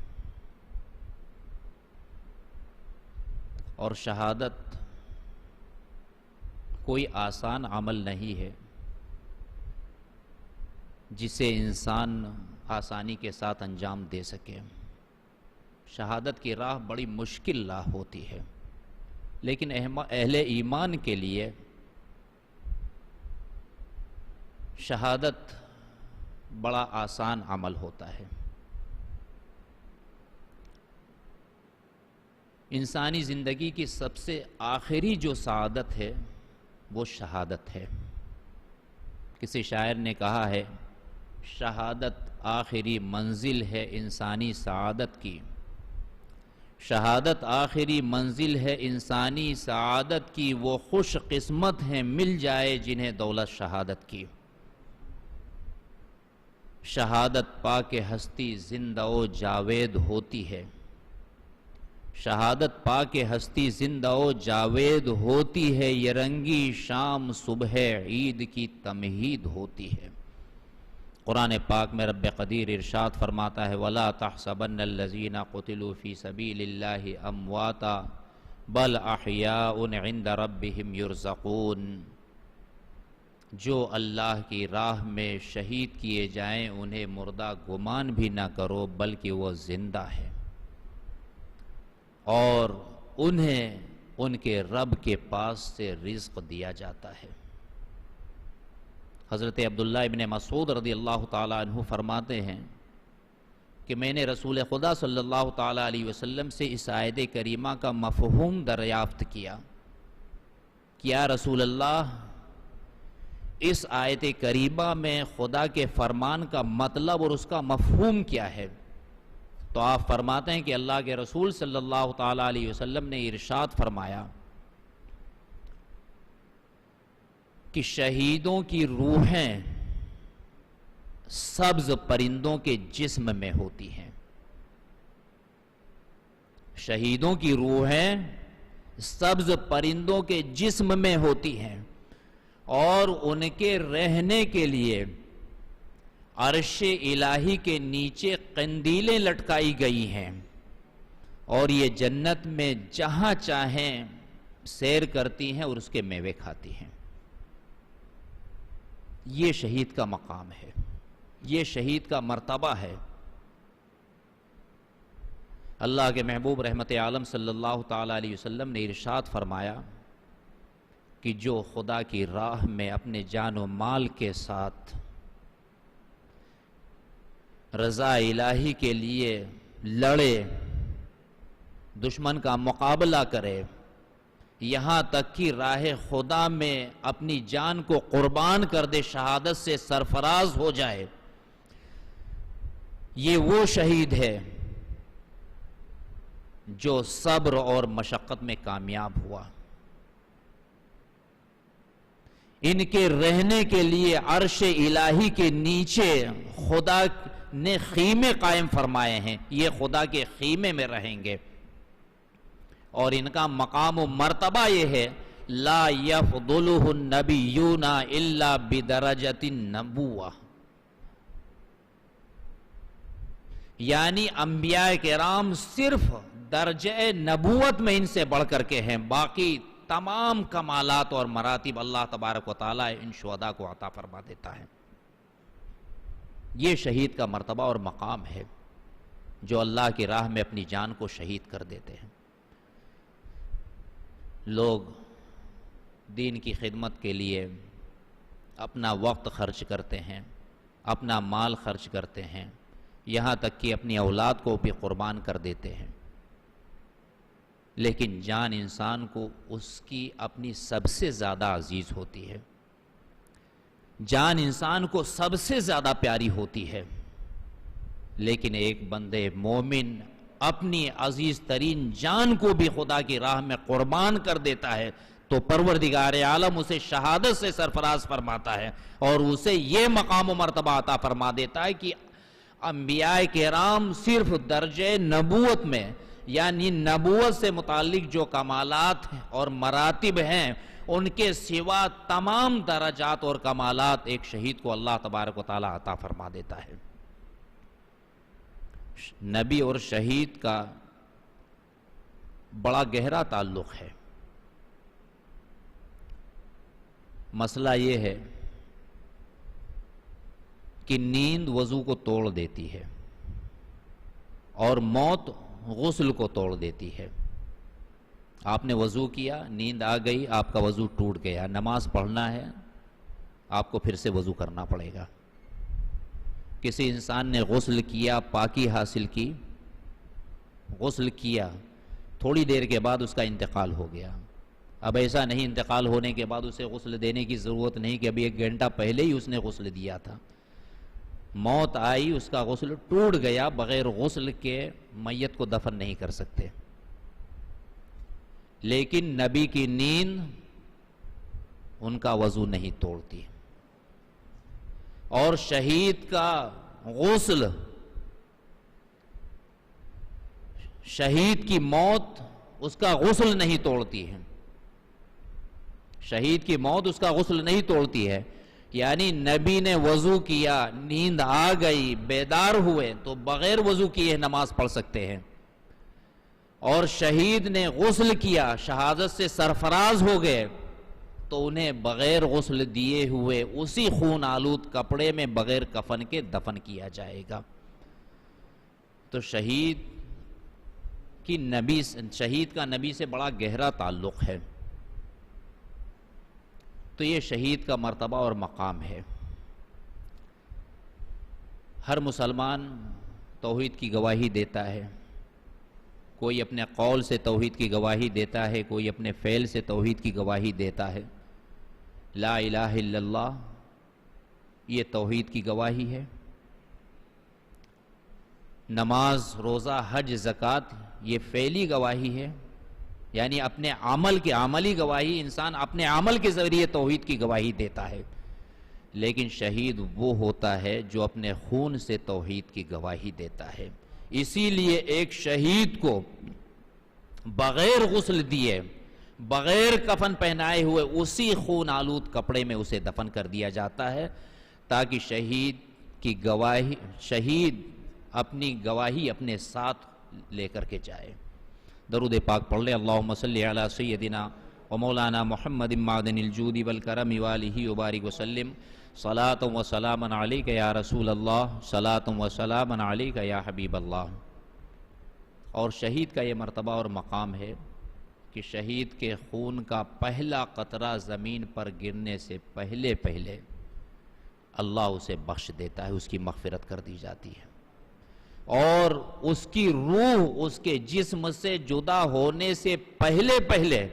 اور شہادت کوئی آسان عمل نہیں ہے جسے انسان آسانی کے ساتھ انجام دے سکے. شہادت کی راہ بڑی مشکل راہ ہوتی ہے، لیکن اہل ایمان کے لیے شہادت بڑا آسان عمل ہوتا ہے. انسانی زندگی کی سب سے آخری جو سعادت ہے وہ شہادت ہے. کسی شاعر نے کہا ہے، شہادت آخری منزل ہے انسانی سعادت کی، شہادت آخری منزل ہے انسانی سعادت کی، وہ خوش قسمت ہیں مل جائے جنہیں دولت شہادت کی. شہادت پا کے ہستی زندہ و جاوید ہوتی ہے، شہادت پا کے ہستی زندہ و جاوید ہوتی ہے، یہ رنگی شام صبح عید کی تمہید ہوتی ہے. قرآن پاک میں رب قدیر ارشاد فرماتا ہے، وَلَا تَحْسَبَنَّ الَّذِينَ قُتِلُوا فِي سَبِيلِ اللَّهِ أَمْوَاتًا بَلْ أَحْيَاءٌ عِنْدَ رَبِّهِمْ يُرْزَقُونَ. جو اللہ کی راہ میں شہید کیے جائیں انہیں مردہ گمان بھی نہ کرو، بلکہ وہ زندہ ہے اور انہیں ان کے رب کے پاس سے رزق دیا جاتا ہے. حضرت عبداللہ ابن مسعود رضی اللہ تعالیٰ عنہ فرماتے ہیں کہ میں نے رسول خدا صلی اللہ تعالیٰ علیہ وسلم سے اس آیت کریمہ کا مفہوم دریافت کیا کہ یا رسول اللہ، اس آیت کریمہ میں خدا کے فرمان کا مطلب اور اس کا مفہوم کیا ہے؟ تو آپ فرماتے ہیں کہ اللہ کے رسول صلی اللہ تعالیٰ علیہ وسلم نے ارشاد فرمایا کہ شہیدوں کی روحیں سبز پرندوں کے جسم میں ہوتی ہیں. شہیدوں کی روحیں سبز پرندوں کے جسم میں ہوتی ہیں اور ان کے رہنے کے لیے عرش الہی کے نیچے قندیلیں لٹکائی گئی ہیں، اور یہ جنت میں جہاں چاہیں سیر کرتی ہیں اور اس کے میوے کھاتی ہیں. یہ شہید کا مقام ہے، یہ شہید کا مرتبہ ہے. اللہ کے محبوب رحمت عالم صلی اللہ تعالیٰ علیہ وسلم نے ارشاد فرمایا کہ جو خدا کی راہ میں اپنے جان و مال کے ساتھ رضا الہی کے لیے لڑے، دشمن کا مقابلہ کرے، یہاں تک کہ راہ خدا میں اپنی جان کو قربان کر دے، شہادت سے سرفراز ہو جائے، یہ وہ شہید ہے جو صبر اور مشقت میں کامیاب ہوا۔ ان کے رہنے کے لیے عرش الہی کے نیچے خدا نے خیمے قائم فرمائے ہیں، یہ خدا کے خیمے میں رہیں گے، اور ان کا مقام و مرتبہ یہ ہے لا یفضلہ النبیون الا بدرجۃ النبوہ، یعنی انبیاء کرام صرف درجہ نبوت میں ان سے بڑھ کر کے ہیں، باقی تمام کمالات اور مراتب اللہ تبارک و تعالیٰ ان شہداء کو عطا فرما دیتا ہے۔ یہ شہید کا مرتبہ اور مقام ہے جو اللہ کی راہ میں اپنی جان کو شہید کر دیتے ہیں۔ لوگ دین کی خدمت کے لیے اپنا وقت خرچ کرتے ہیں، اپنا مال خرچ کرتے ہیں، یہاں تک کہ اپنی اولاد کو بھی قربان کر دیتے ہیں، لیکن جان انسان کو اس کی اپنی سب سے زیادہ عزیز ہوتی ہے، جان انسان کو سب سے زیادہ پیاری ہوتی ہے، لیکن ایک بندے مومن اپنی عزیز ترین جان کو بھی خدا کی راہ میں قربان کر دیتا ہے تو پروردگار عالم اسے شہادت سے سرفراز فرماتا ہے اور اسے یہ مقام و مرتبہ عطا فرما دیتا ہے کہ انبیاء کرام صرف درجہ نبوت میں، یعنی نبوت سے متعلق جو کمالات اور مراتب ہیں، ان کے سوا تمام درجات اور کمالات ایک شہید کو اللہ تبارک و تعالی عطا فرما دیتا ہے۔ نبی اور شہید کا بڑا گہرا تعلق ہے۔ مسئلہ یہ ہے کہ نیند وضو کو توڑ دیتی ہے اور موت غسل کو توڑ دیتی ہے۔ آپ نے وضو کیا، نیند آ گئی، آپ کا وضو ٹوٹ گیا، نماز پڑھنا ہے، آپ کو پھر سے وضو کرنا پڑے گا۔ کسی انسان نے غسل کیا، پاکی حاصل کی، غسل کیا، تھوڑی دیر کے بعد اس کا انتقال ہو گیا۔ اب ایسا نہیں انتقال ہونے کے بعد اسے غسل دینے کی ضرورت نہیں کہ ابھی 1 گھنٹہ پہلے ہی اس نے غسل دیا تھا۔ موت آئی، اس کا غسل ٹوٹ گیا، بغیر غسل کے میت کو دفن نہیں کر سکتے۔ لیکن نبی کی نیند ان کا وضو نہیں توڑتی، اور شہید کا غسل، شہید کی موت اس کا غسل نہیں توڑتی ہے، شہید کی موت اس کا غسل نہیں توڑتی ہے۔ یعنی نبی نے وضو کیا، نیند آ گئی، بیدار ہوئے تو بغیر وضو کیے نماز پڑھ سکتے ہیں، اور شہید نے غسل کیا، شہادت سے سرفراز ہو گئے تو انہیں بغیر غسل دیے ہوئے اسی خون آلود کپڑے میں بغیر کفن کے دفن کیا جائے گا۔ تو شہید کا نبی سے بڑا گہرا تعلق ہے۔ تو یہ شہید کا مرتبہ اور مقام ہے۔ ہر مسلمان توحید کی گواہی دیتا ہے، کوئی اپنے قول سے توحید کی گواہی دیتا ہے، کوئی اپنے فعل سے توحید کی گواہی دیتا ہے۔ لا الہ الا اللہ یہ توحید کی گواہی ہے۔ نماز، روزہ، حج، زکوٰۃ یہ فعلی گواہی ہے، یعنی اپنے عمل کی عملی گواہی، انسان اپنے عمل کے ذریعے توحید کی گواہی دیتا ہے۔ لیکن شہید وہ ہوتا ہے جو اپنے خون سے توحید کی گواہی دیتا ہے۔ اسی لیے ایک شہید کو بغیر غسل دیے، بغیر کفن پہنائے ہوئے اسی خون آلود کپڑے میں اسے دفن کر دیا جاتا ہے، تاکہ شہید اپنی گواہی اپنے ساتھ لے کر کے جائے۔ درود پاک پڑھ لیں۔ اللہم صلی علی سیدنا و مولانا محمد معدن الجود والکرم والہ وبارک وسلم، صلاۃ و سلام علیک یا رسول اللہ، صلاۃ و سلام علیک یا حبیب اللہ۔ اور شہید کا یہ مرتبہ اور مقام ہے کہ شہید کے خون کا پہلا قطرہ زمین پر گرنے سے پہلے اللہ اسے بخش دیتا ہے، اس کی مغفرت کر دی جاتی ہے، اور اس کی روح اس کے جسم سے جدا ہونے سے پہلے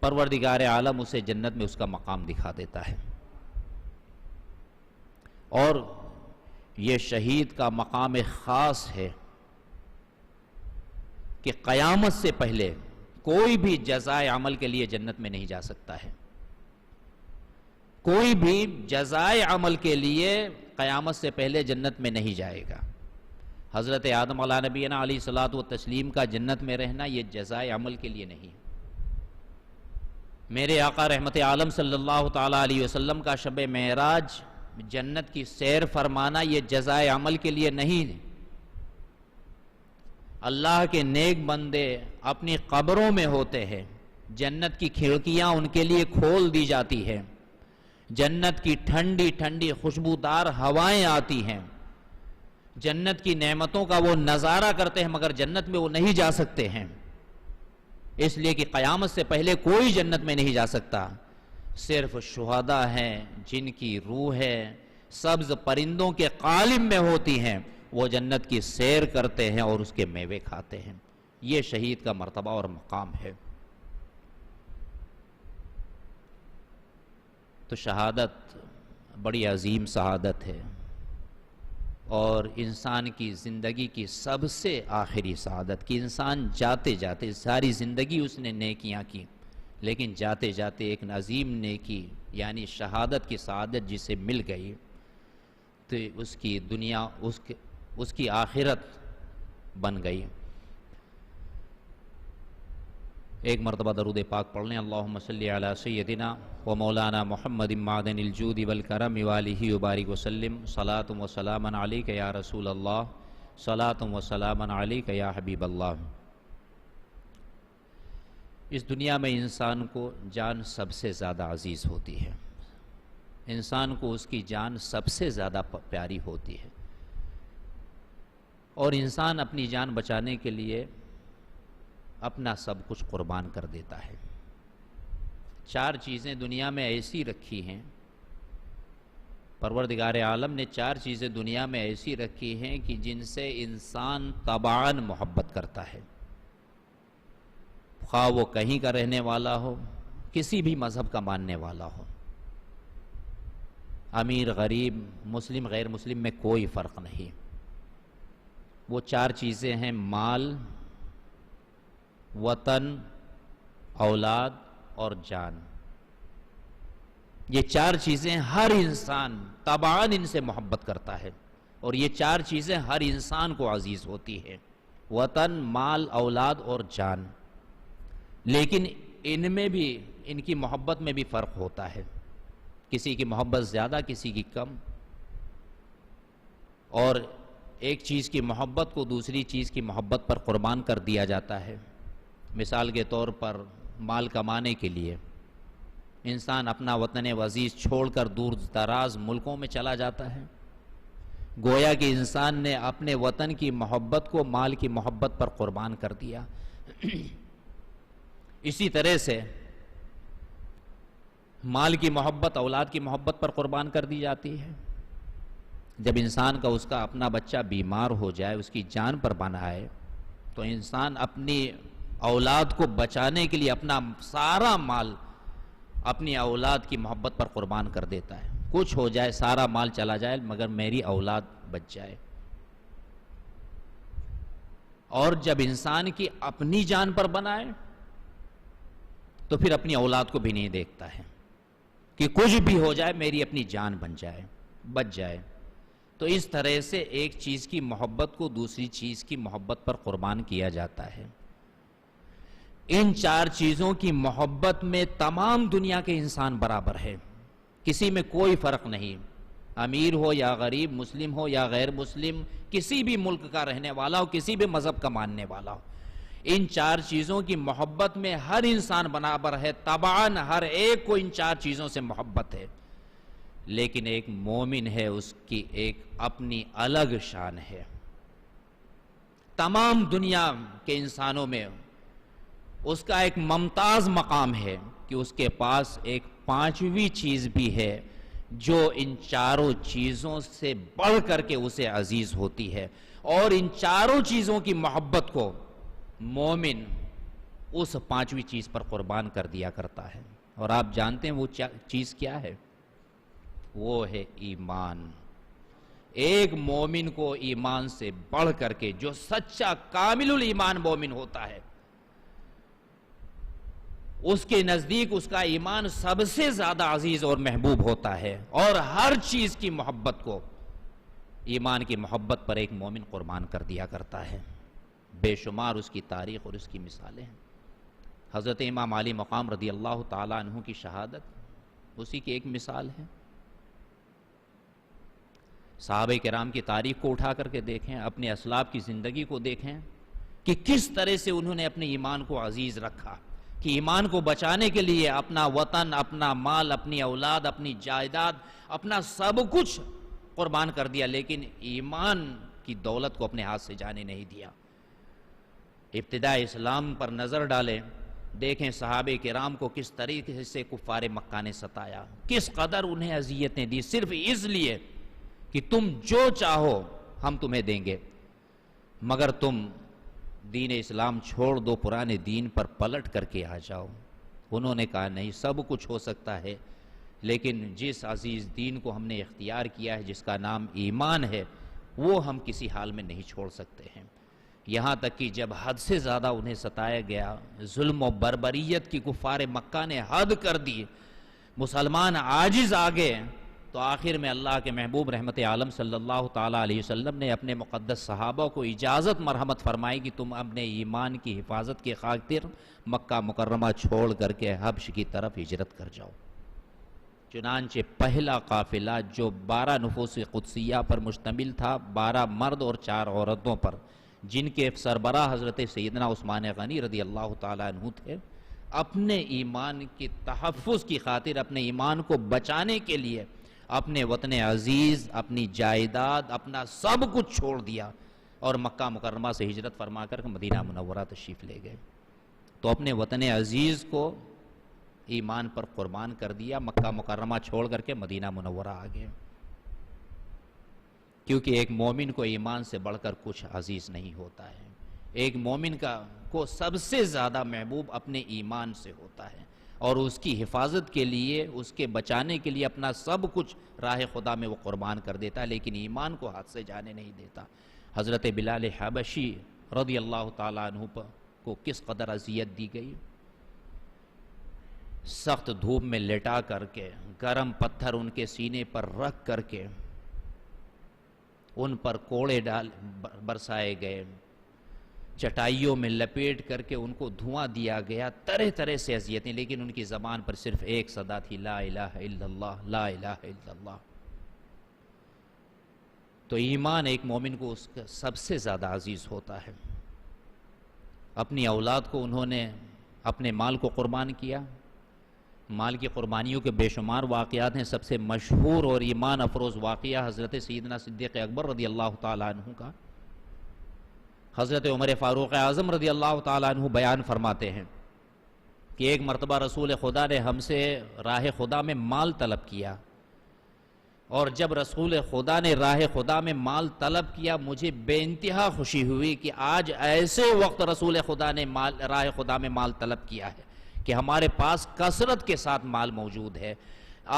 پروردگار عالم اسے جنت میں اس کا مقام دکھا دیتا ہے۔ اور یہ شہید کا مقام خاص ہے کہ قیامت سے پہلے کوئی بھی جزائے عمل کے لیے جنت میں نہیں جا سکتا ہے، کوئی بھی جزائے عمل کے لیے قیامت سے پہلے جنت میں نہیں جائے گا۔ حضرت آدم علیہ نبینا علیہ الصلوۃ والتسلیم کا جنت میں رہنا یہ جزائے عمل کے لیے نہیں، میرے آقا رحمت عالم صلی اللہ تعالی علیہ وسلم کا شب معراج جنت کی سیر فرمانا یہ جزائے عمل کے لیے نہیں۔ اللہ کے نیک بندے اپنی قبروں میں ہوتے ہیں، جنت کی کھڑکیاں ان کے لیے کھول دی جاتی ہیں، جنت کی ٹھنڈی ٹھنڈی خوشبودار ہوائیں آتی ہیں، جنت کی نعمتوں کا وہ نظارہ کرتے ہیں، مگر جنت میں وہ نہیں جا سکتے ہیں، اس لیے کہ قیامت سے پہلے کوئی جنت میں نہیں جا سکتا، صرف شہداء ہیں جن کی روحیں سبز پرندوں کے قالب میں ہوتی ہیں، وہ جنت کی سیر کرتے ہیں اور اس کے میوے کھاتے ہیں۔ یہ شہید کا مرتبہ اور مقام ہے۔ تو شہادت بڑی عظیم سعادت ہے، اور انسان کی زندگی کی سب سے آخری سعادت کہ انسان جاتے جاتے ساری زندگی اس نے نیکیاں کی، لیکن جاتے جاتے ایک عظیم نیکی یعنی شہادت کی سعادت جسے مل گئی تو اس کی دنیا اس کی آخرت بن گئی۔ ایک مرتبہ درود پاک پڑھ لیں، اللہم صلی علی سیدنا و مولانا محمد معدن الجود والکرم والہ وبارک وسلم، صلاۃ و سلام علیک یا رسول اللہ، صلاۃ و سلام علیک یا حبیب اللہ۔ اس دنیا میں انسان کو جان سب سے زیادہ عزیز ہوتی ہے، انسان کو اس کی جان سب سے زیادہ پیاری ہوتی ہے، اور انسان اپنی جان بچانے کے لیے اپنا سب کچھ قربان کر دیتا ہے۔ چار چیزیں دنیا میں ایسی رکھی ہیں، پروردگار عالم نے چار چیزیں دنیا میں ایسی رکھی ہیں کہ جن سے انسان طبعاً محبت کرتا ہے، خواہ وہ کہیں کا رہنے والا ہو، کسی بھی مذہب کا ماننے والا ہو، امیر غریب مسلم غیر مسلم میں کوئی فرق نہیں۔ وہ چار چیزیں ہیں: مال، وطن، اولاد اور جان۔ یہ چار چیزیں ہر انسان طبعاً ان سے محبت کرتا ہے، اور یہ چار چیزیں ہر انسان کو عزیز ہوتی ہے: وطن، مال، اولاد اور جان۔ لیکن ان میں بھی، ان کی محبت میں بھی فرق ہوتا ہے، کسی کی محبت زیادہ، کسی کی کم، اور ایک چیز کی محبت کو دوسری چیز کی محبت پر قربان کر دیا جاتا ہے۔ مثال کے طور پر مال کمانے کے لیے انسان اپنا وطن عزیز چھوڑ کر دور دراز ملکوں میں چلا جاتا ہے، گویا کہ انسان نے اپنے وطن کی محبت کو مال کی محبت پر قربان کر دیا۔ اسی طرح سے مال کی محبت اولاد کی محبت پر قربان کر دی جاتی ہے۔ جب انسان کا اس کا اپنا بچہ بیمار ہو جائے، اس کی جان پر بن آئے، تو انسان اپنی اولاد کو بچانے کے لیے اپنا سارا مال اپنی اولاد کی محبت پر قربان کر دیتا ہے۔ کچھ ہو جائے، سارا مال چلا جائے، مگر میری اولاد بچ جائے۔ اور جب انسان کی اپنی جان پر بنائے تو پھر اپنی اولاد کو بھی نہیں دیکھتا ہے کہ کچھ بھی ہو جائے میری اپنی جان بن جائے، بچ جائے۔ تو اس طرح سے ایک چیز کی محبت کو دوسری چیز کی محبت پر قربان کیا جاتا ہے۔ ان چار چیزوں کی محبت میں تمام دنیا کے انسان برابر ہے، کسی میں کوئی فرق نہیں، امیر ہو یا غریب، مسلم ہو یا غیر مسلم، کسی بھی ملک کا رہنے والا ہو، کسی بھی مذہب کا ماننے والا ہو، ان چار چیزوں کی محبت میں ہر انسان برابر ہے۔ طبعاً ہر ایک کو ان چار چیزوں سے محبت ہے، لیکن ایک مومن ہے، اس کی ایک اپنی الگ شان ہے۔ تمام دنیا کے انسانوں میں اس کا ایک ممتاز مقام ہے کہ اس کے پاس ایک پانچویں چیز بھی ہے جو ان چاروں چیزوں سے بڑھ کر کے اسے عزیز ہوتی ہے، اور ان چاروں چیزوں کی محبت کو مومن اس پانچویں چیز پر قربان کر دیا کرتا ہے۔ اور آپ جانتے ہیں وہ چیز کیا ہے؟ وہ ہے ایمان۔ ایک مومن کو ایمان سے بڑھ کر کے، جو سچا کامل الایمان مومن ہوتا ہے، اس کے نزدیک اس کا ایمان سب سے زیادہ عزیز اور محبوب ہوتا ہے، اور ہر چیز کی محبت کو ایمان کی محبت پر ایک مومن قربان کر دیا کرتا ہے۔ بے شمار اس کی تاریخ اور اس کی مثالیں ہیں۔ حضرت امام علی مقام رضی اللہ تعالیٰ عنہ کی شہادت اسی کی ایک مثال ہے۔ صحابہ کرام کی تاریخ کو اٹھا کر کے دیکھیں، اپنے اسلاف کی زندگی کو دیکھیں کہ کس طرح سے انہوں نے اپنے ایمان کو عزیز رکھا، کہ ایمان کو بچانے کے لیے اپنا وطن، اپنا مال، اپنی اولاد، اپنی جائیداد، اپنا سب کچھ قربان کر دیا، لیکن ایمان کی دولت کو اپنے ہاتھ سے جانے نہیں دیا۔ ابتداء اسلام پر نظر ڈالیں، دیکھیں صحابہ کرام کو کس طریقے سے کفار مکہ نے ستایا، کس قدر انہیں اذیتیں دی، صرف اس لیے کہ تم جو چاہو ہم تمہیں دیں گے، مگر تم دین اسلام چھوڑ دو، پرانے دین پر پلٹ کر کے آ جاؤ۔ انہوں نے کہا نہیں، سب کچھ ہو سکتا ہے، لیکن جس عزیز دین کو ہم نے اختیار کیا ہے، جس کا نام ایمان ہے، وہ ہم کسی حال میں نہیں چھوڑ سکتے ہیں۔ یہاں تک کہ جب حد سے زیادہ انہیں ستایا گیا، ظلم و بربریت کی کفار مکہ نے حد کر دی، مسلمان عاجز آ گئے، تو آخر میں اللہ کے محبوب رحمت عالم صلی اللہ تعالیٰ علیہ وسلم نے اپنے مقدس صحابہ کو اجازت مرحمت فرمائی کہ تم اپنے ایمان کی حفاظت کے خاطر مکہ مکرمہ چھوڑ کر کے حبش کی طرف ہجرت کر جاؤ۔ چنانچہ پہلا قافلہ جو 12 نفوس قدسیہ پر مشتمل تھا، 12 مرد اور 4 عورتوں پر، جن کے سربراہ حضرت سیدنا عثمان غنی رضی اللہ تعالیٰ عنہ تھے، اپنے ایمان کی تحفظ کی خاطر، اپنے ایمان کو بچانے کے لیے اپنے وطن عزیز، اپنی جائیداد، اپنا سب کچھ چھوڑ دیا اور مکہ مکرمہ سے ہجرت فرما کر مدینہ منورہ تشریف لے گئے۔ تو اپنے وطن عزیز کو ایمان پر قربان کر دیا، مکہ مکرمہ چھوڑ کر کے مدینہ منورہ آ گئے، کیونکہ ایک مومن کو ایمان سے بڑھ کر کچھ عزیز نہیں ہوتا ہے۔ ایک مومن کو سب سے زیادہ محبوب اپنے ایمان سے ہوتا ہے، اور اس کی حفاظت کے لیے، اس کے بچانے کے لیے اپنا سب کچھ راہ خدا میں وہ قربان کر دیتا ہے، لیکن ایمان کو ہاتھ سے جانے نہیں دیتا۔ حضرت بلال حبشی رضی اللہ تعالیٰ عنہ کو کس قدر اذیت دی گئی، سخت دھوپ میں لٹا کر کے، گرم پتھر ان کے سینے پر رکھ کر کے، ان پر کوڑے برسائے گئے، چٹائیوں میں لپیٹ کر کے ان کو دھواں دیا گیا، طرح طرح سے اذیتیں، لیکن ان کی زبان پر صرف ایک صدا تھی، لا الہ الا اللہ، لا الہ الا اللہ۔ تو ایمان ایک مومن کو اس کا سب سے زیادہ عزیز ہوتا ہے۔ اپنی اولاد کو انہوں نے اپنے مال کو قربان کیا۔ مال کی قربانیوں کے بے شمار واقعات ہیں، سب سے مشہور اور ایمان افروز واقعہ حضرت سیدنا صدیق اکبر رضی اللہ تعالیٰ عنہ کا۔ حضرت عمر فاروق اعظم رضی اللہ تعالیٰ عنہ بیان فرماتے ہیں کہ ایک مرتبہ رسول خدا نے ہم سے راہ خدا میں مال طلب کیا، اور جب رسول خدا نے راہ خدا میں مال طلب کیا، مجھے بے انتہا خوشی ہوئی کہ آج ایسے وقت رسول خدا نے راہ خدا میں مال طلب کیا ہے کہ ہمارے پاس کثرت کے ساتھ مال موجود ہے۔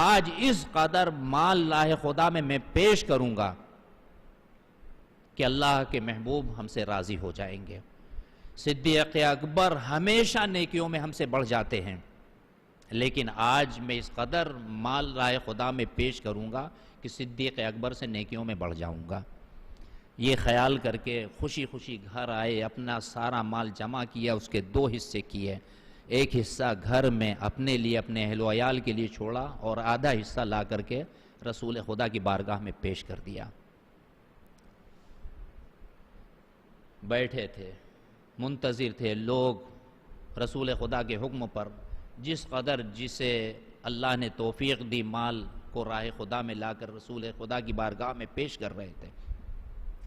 آج اس قدر مال راہ خدا میں پیش کروں گا کہ اللہ کے محبوب ہم سے راضی ہو جائیں گے۔ صدیق اکبر ہمیشہ نیکیوں میں ہم سے بڑھ جاتے ہیں، لیکن آج میں اس قدر مال راہ خدا میں پیش کروں گا کہ صدیق اکبر سے نیکیوں میں بڑھ جاؤں گا۔ یہ خیال کر کے خوشی خوشی گھر آئے، اپنا سارا مال جمع کیا، اس کے 2 حصے کیے، ایک حصہ گھر میں اپنے لیے، اپنے اہل و عیال کے لیے چھوڑا، اور آدھا حصہ لا کر کے رسول خدا کی بارگاہ میں پیش کر دیا۔ بیٹھے تھے، منتظر تھے لوگ رسول خدا کے حکم پر، جس قدر جسے اللہ نے توفیق دی مال کو راہ خدا میں لا کر رسول خدا کی بارگاہ میں پیش کر رہے تھے۔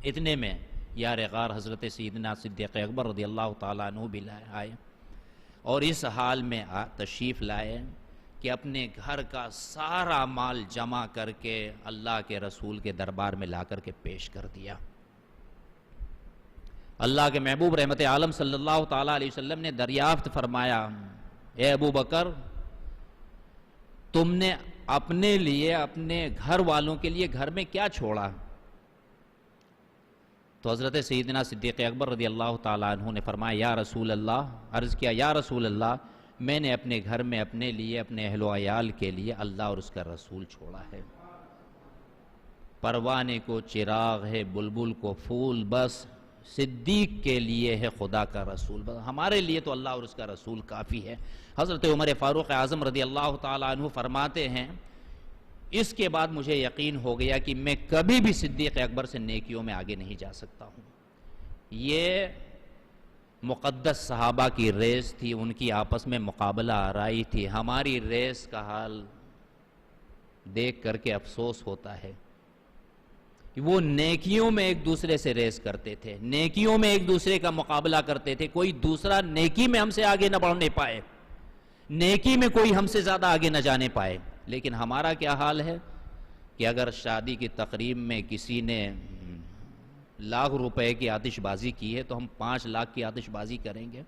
اتنے میں یار غار حضرت سیدنا صدیق اکبر رضی اللہ تعالیٰ عنہ بھی آئے اور اس حال میں تشریف لائے کہ اپنے گھر کا سارا مال جمع کر کے اللہ کے رسول کے دربار میں لا کر کے پیش کر دیا۔ اللہ کے محبوب رحمت عالم صلی اللہ تعالیٰ علیہ وسلم نے دریافت فرمایا، اے ابو بکر، تم نے اپنے لیے، اپنے گھر والوں کے لیے گھر میں کیا چھوڑا؟ تو حضرت سیدنا صدیق اکبر رضی اللہ تعالیٰ عنہ نے فرمایا، یا رسول اللہ، عرض کیا یا رسول اللہ، میں نے اپنے گھر میں اپنے لیے، اپنے اہل و عیال کے لیے اللہ اور اس کا رسول چھوڑا ہے۔ پروانے کو چراغ ہے، بلبل کو پھول، بس صدیق کے لیے ہے خدا کا رسول، بس ہمارے لیے تو اللہ اور اس کا رسول کافی ہے۔ حضرت عمر فاروق اعظم رضی اللہ تعالیٰ عنہ فرماتے ہیں، اس کے بعد مجھے یقین ہو گیا کہ میں کبھی بھی صدیق اکبر سے نیکیوں میں آگے نہیں جا سکتا ہوں۔ یہ مقدس صحابہ کی ریس تھی، ان کی آپس میں مقابلہ آرائی تھی۔ ہماری ریس کا حال دیکھ کر کے افسوس ہوتا ہے۔ وہ نیکیوں میں ایک دوسرے سے ریس کرتے تھے، نیکیوں میں ایک دوسرے کا مقابلہ کرتے تھے، کوئی دوسرا نیکی میں ہم سے آگے نہ بڑھنے پائے، نیکی میں کوئی ہم سے زیادہ آگے نہ جانے پائے۔ لیکن ہمارا کیا حال ہے کہ اگر شادی کی تقریب میں کسی نے 1,00,000 روپے کی آتش بازی کی ہے تو ہم 5 لاکھ کی آتش بازی کریں گے۔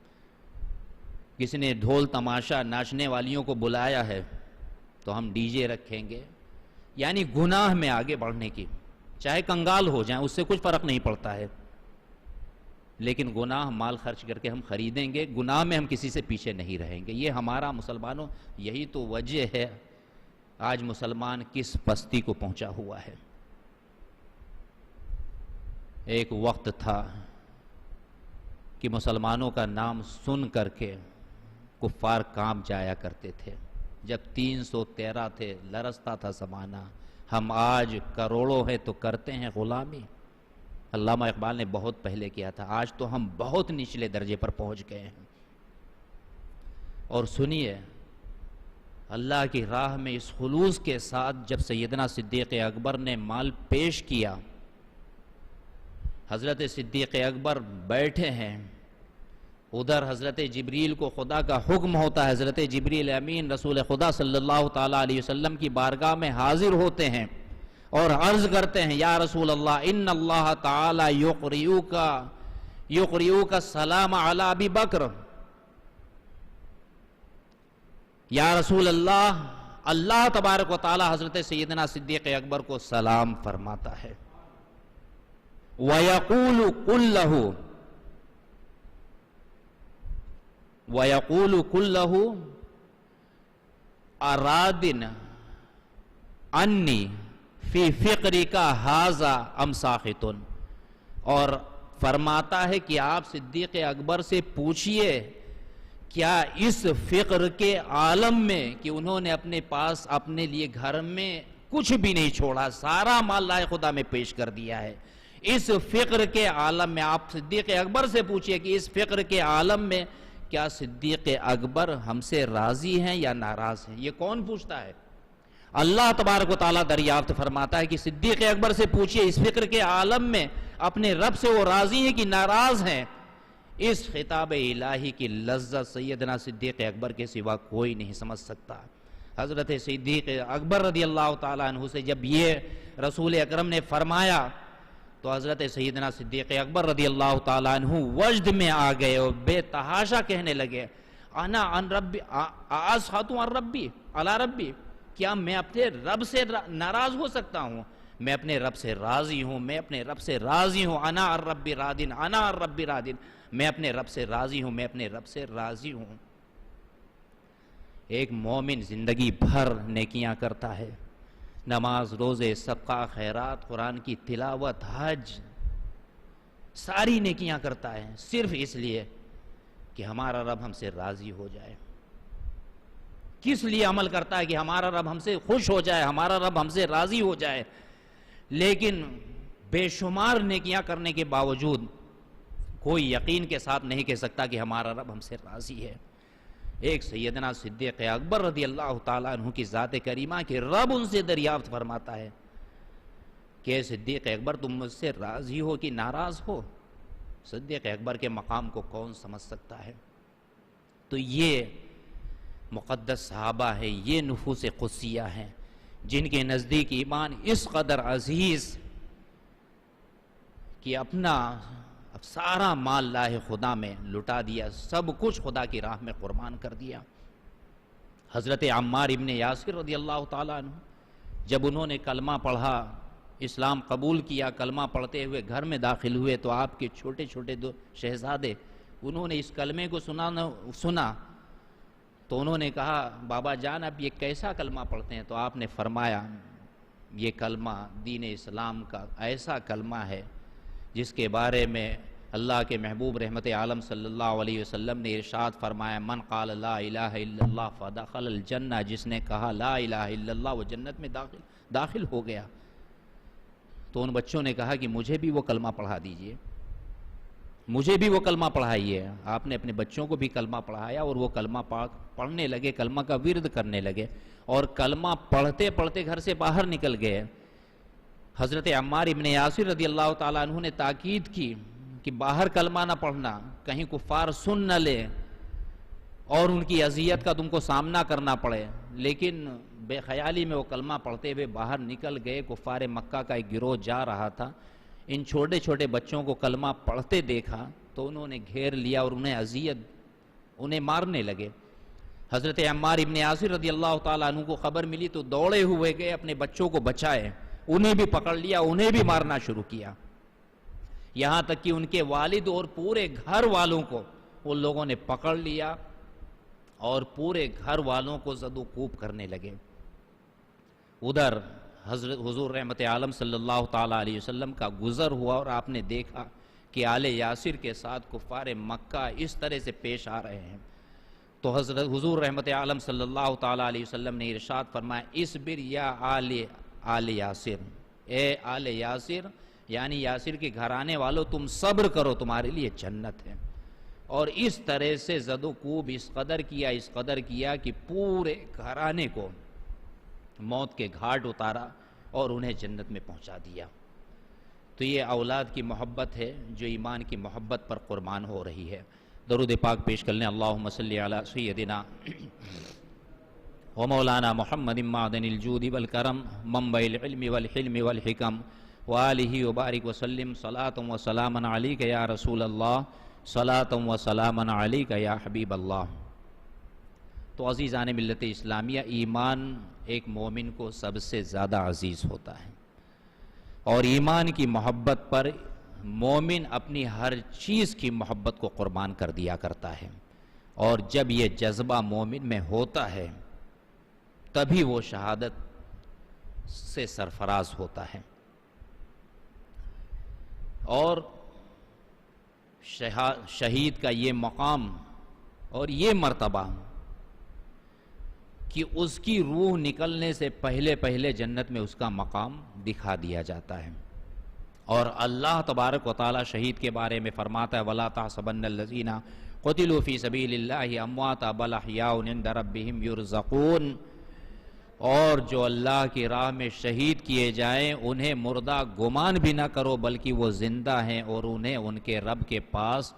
کسی نے ڈھول تماشا ناچنے والیوں کو بلایا ہے تو ہم ڈی جے رکھیں گے۔ یعنی گناہ میں آگے بڑھنے کی، چاہے کنگال ہو جائیں اس سے کچھ فرق نہیں پڑتا ہے، لیکن گناہ مال خرچ کر کے ہم خریدیں گے، گناہ میں ہم کسی سے پیچھے نہیں رہیں گے۔ یہ ہمارا مسلمانوں، یہی تو وجہ ہے آج مسلمان کس پستی کو پہنچا ہوا ہے۔ ایک وقت تھا کہ مسلمانوں کا نام سن کر کے کفار کانپ جایا کرتے تھے، جب 313 تھے لرزتا تھا زمانہ، ہم آج کروڑوں ہیں تو کرتے ہیں غلامی۔ علامہ اقبال نے بہت پہلے کیا تھا، آج تو ہم بہت نچلے درجے پر پہنچ گئے ہیں۔ اور سنیے، اللہ کی راہ میں اس خلوص کے ساتھ جب سیدنا صدیق اکبر نے مال پیش کیا، حضرت صدیق اکبر بیٹھے ہیں، ادھر حضرت جبریل کو خدا کا حکم ہوتا ہے، حضرت جبریل امین رسول خدا صلی اللہ تعالیٰ علیہ وسلم کی بارگاہ میں حاضر ہوتے ہیں اور عرض کرتے ہیں، یا رسول اللہ، ان اللہ تعالیٰ یقریؤک السلام علی ابی بکر۔ یا رسول اللہ، اللہ تبارک و تعالی حضرت سیدنا صدیق اکبر کو سلام فرماتا ہے۔ وَيَقُولُ كُلَّهُ أَرَادٍ أَنِّي فِي فِقْرِكَ هَذَا أَمْ سَاخِطٌ، اور فرماتا ہے کہ آپ صدیق اکبر سے پوچھئے کیا اس فقر کے عالم میں کہ انہوں نے اپنے پاس اپنے لیے گھر میں کچھ بھی نہیں چھوڑا، سارا مال لائے خدا میں پیش کر دیا ہے، اس فقر کے عالم میں آپ صدیق اکبر سے پوچھئے کہ اس فقر کے عالم میں کیا صدیق اکبر ہم سے راضی ہیں یا ناراض ہیں؟ یہ کون پوچھتا ہے؟ اللہ تبارک و تعالیٰ دریافت فرماتا ہے کہ صدیق اکبر سے پوچھئے اس فقر کے عالم میں اپنے رب سے وہ راضی ہیں کہ ناراض ہیں۔ اس خطاب الہی کی لذت سیدنا صدیق اکبر کے سوا کوئی نہیں سمجھ سکتا۔ حضرت صدیق اکبر رضی اللہ تعالیٰ عنہ سے جب یہ رسول اکرم نے فرمایا تو حضرت سیدنا صدیق اکبر رضی اللہ تعالیٰ عنہ وجد میں آ گئے اور بے تحاشا کہنے لگے، انا عن ربی اسخط عن ربی علی ربی، کیا میں اپنے رب سے ناراض ہو سکتا ہوں؟ میں اپنے رب سے راضی ہوں، میں اپنے رب سے راضی ہوں، انا عن ربی راضٍ، انا عن ربی راضٍ، میں اپنے رب سے راضی ہوں، میں اپنے رب سے راضی ہوں۔ ایک مومن زندگی بھر نیکیاں کرتا ہے، نماز، روزے، صدقہ، خیرات، قرآن کی تلاوت، حج، ساری نیکیاں کرتا ہے صرف اس لیے کہ ہمارا رب ہم سے راضی ہو جائے۔ کس لیے عمل کرتا ہے؟ کہ ہمارا رب ہم سے خوش ہو جائے، ہمارا رب ہم سے راضی ہو جائے۔ لیکن بے شمار نیکیاں کرنے کے باوجود کوئی یقین کے ساتھ نہیں کہہ سکتا کہ ہمارا رب ہم سے راضی ہے۔ ایک سیدنا صدیق اکبر رضی اللہ تعالیٰ عنہ کی ذات کریمہ کے رب ان سے دریافت فرماتا ہے، کہ صدیق اکبر تم مجھ سے راضی ہو کہ ناراض ہو؟ صدیق اکبر کے مقام کو کون سمجھ سکتا ہے؟ تو یہ مقدس صحابہ ہے، یہ نفوس قدسیہ ہیں جن کے نزدیک ایمان اس قدر عزیز کہ اپنا سارا مال لاہ خدا میں لٹا دیا، سب کچھ خدا کی راہ میں قربان کر دیا۔ حضرت عمار ابن یاسر رضی اللہ تعالیٰ عنہ جب انہوں نے کلمہ پڑھا، اسلام قبول کیا، کلمہ پڑھتے ہوئے گھر میں داخل ہوئے تو آپ کے چھوٹے چھوٹے دو شہزادے انہوں نے اس کلمے کو سنا تو انہوں نے کہا بابا جان اب یہ کیسا کلمہ پڑھتے ہیں؟ تو آپ نے فرمایا یہ کلمہ دین اسلام کا ایسا کلمہ ہے جس کے بارے میں اللہ کے محبوب رحمت عالم صلی اللہ علیہ وسلم نے ارشاد فرمایا من قال لا الہ الا اللہ فدخل الجنہ، جس نے کہا لا الہ الا اللہ وہ جنت میں داخل ہو گیا۔ تو ان بچوں نے کہا کہ مجھے بھی وہ کلمہ پڑھا دیجئے، مجھے بھی وہ کلمہ پڑھائیے۔ آپ نے اپنے بچوں کو بھی کلمہ پڑھایا اور وہ کلمہ پڑھنے لگے، کلمہ کا ورد کرنے لگے اور کلمہ پڑھتے پڑھتے گھر سے باہر نکل گئے۔ حضرت عمار ابن یاسر رضی اللہ تعالیٰ عنہ نے تاکید کی کہ باہر کلمہ نہ پڑھنا، کہیں کفار سن نہ لے اور ان کی اذیت کا تم کو سامنا کرنا پڑے۔ لیکن بے خیالی میں وہ کلمہ پڑھتے ہوئے باہر نکل گئے۔ کفار مکہ کا ایک گروہ جا رہا تھا، ان چھوٹے چھوٹے بچوں کو کلمہ پڑھتے دیکھا تو انہوں نے گھیر لیا اور انہیں مارنے لگے۔ حضرت عمار ابن یاسر رضی اللہ تعالیٰ عنہ کو خبر ملی تو دوڑے ہوئے گئے، اپنے بچوں کو بچائے، انہیں بھی پکڑ لیا، انہیں بھی مارنا شروع کیا، یہاں تک کہ ان کے والد اور پورے گھر والوں کو ان لوگوں نے پکڑ لیا اور پورے گھر والوں کو زد و کوب کرنے لگے۔ ادھر حضور رحمت عالم صلی اللہ تعالیٰ علیہ وسلم کا گزر ہوا اور آپ نے دیکھا کہ آل یاسر کے ساتھ کفار مکہ اس طرح سے پیش آ رہے ہیں۔ تو حضور رحمت عالم صلی اللہ تعالیٰ علیہ وسلم نے ارشاد فرمایا اصبر یا آل یاسر، اے آل یاسر یعنی یاسر کے گھرانے والوں تم صبر کرو، تمہارے لیے جنت ہے۔ اور اس طرح سے زد و کوب اس قدر کیا کہ پورے گھرانے کو موت کے گھاٹ اتارا اور انہیں جنت میں پہنچا دیا۔ تو یہ اولاد کی محبت ہے جو ایمان کی محبت پر قربان ہو رہی ہے۔ درود پاک پیش کر لیں۔ اللہم صلی علی سیدنا و مولانا محمد معدن الجود والکرم منبع العلم والحلم والحکم وآلہ وبارک وسلم صلاۃ و سلاما علیک یا رسول اللہ، صلاۃ و سلاما علیک یا حبیب اللہ۔ تو عزیزان ملت اسلامیہ، ایمان ایک مومن کو سب سے زیادہ عزیز ہوتا ہے اور ایمان کی محبت پر مومن اپنی ہر چیز کی محبت کو قربان کر دیا کرتا ہے، اور جب یہ جذبہ مومن میں ہوتا ہے تبھی وہ شہادت سے سرفراز ہوتا ہے۔ اور شہید کا یہ مقام اور یہ مرتبہ کہ اس کی روح نکلنے سے پہلے جنت میں اس کا مقام دکھا دیا جاتا ہے۔ اور اللہ تبارک و تعالی شہید کے بارے میں فرماتا ہے وَلَا تَحْسَبَنَّ الَّذِينَ قُتِلُوا فِي سَبِيلِ اللَّهِ أَمْوَاتًا بَلْ أَحْيَاءٌ عِندَ رَبِّهِمْ يُرْزَقُونَ، اور جو اللہ کی راہ میں شہید کیے جائیں انہیں مردہ گمان بھی نہ کرو بلکہ وہ زندہ ہیں اور انہیں ان کے رب کے پاس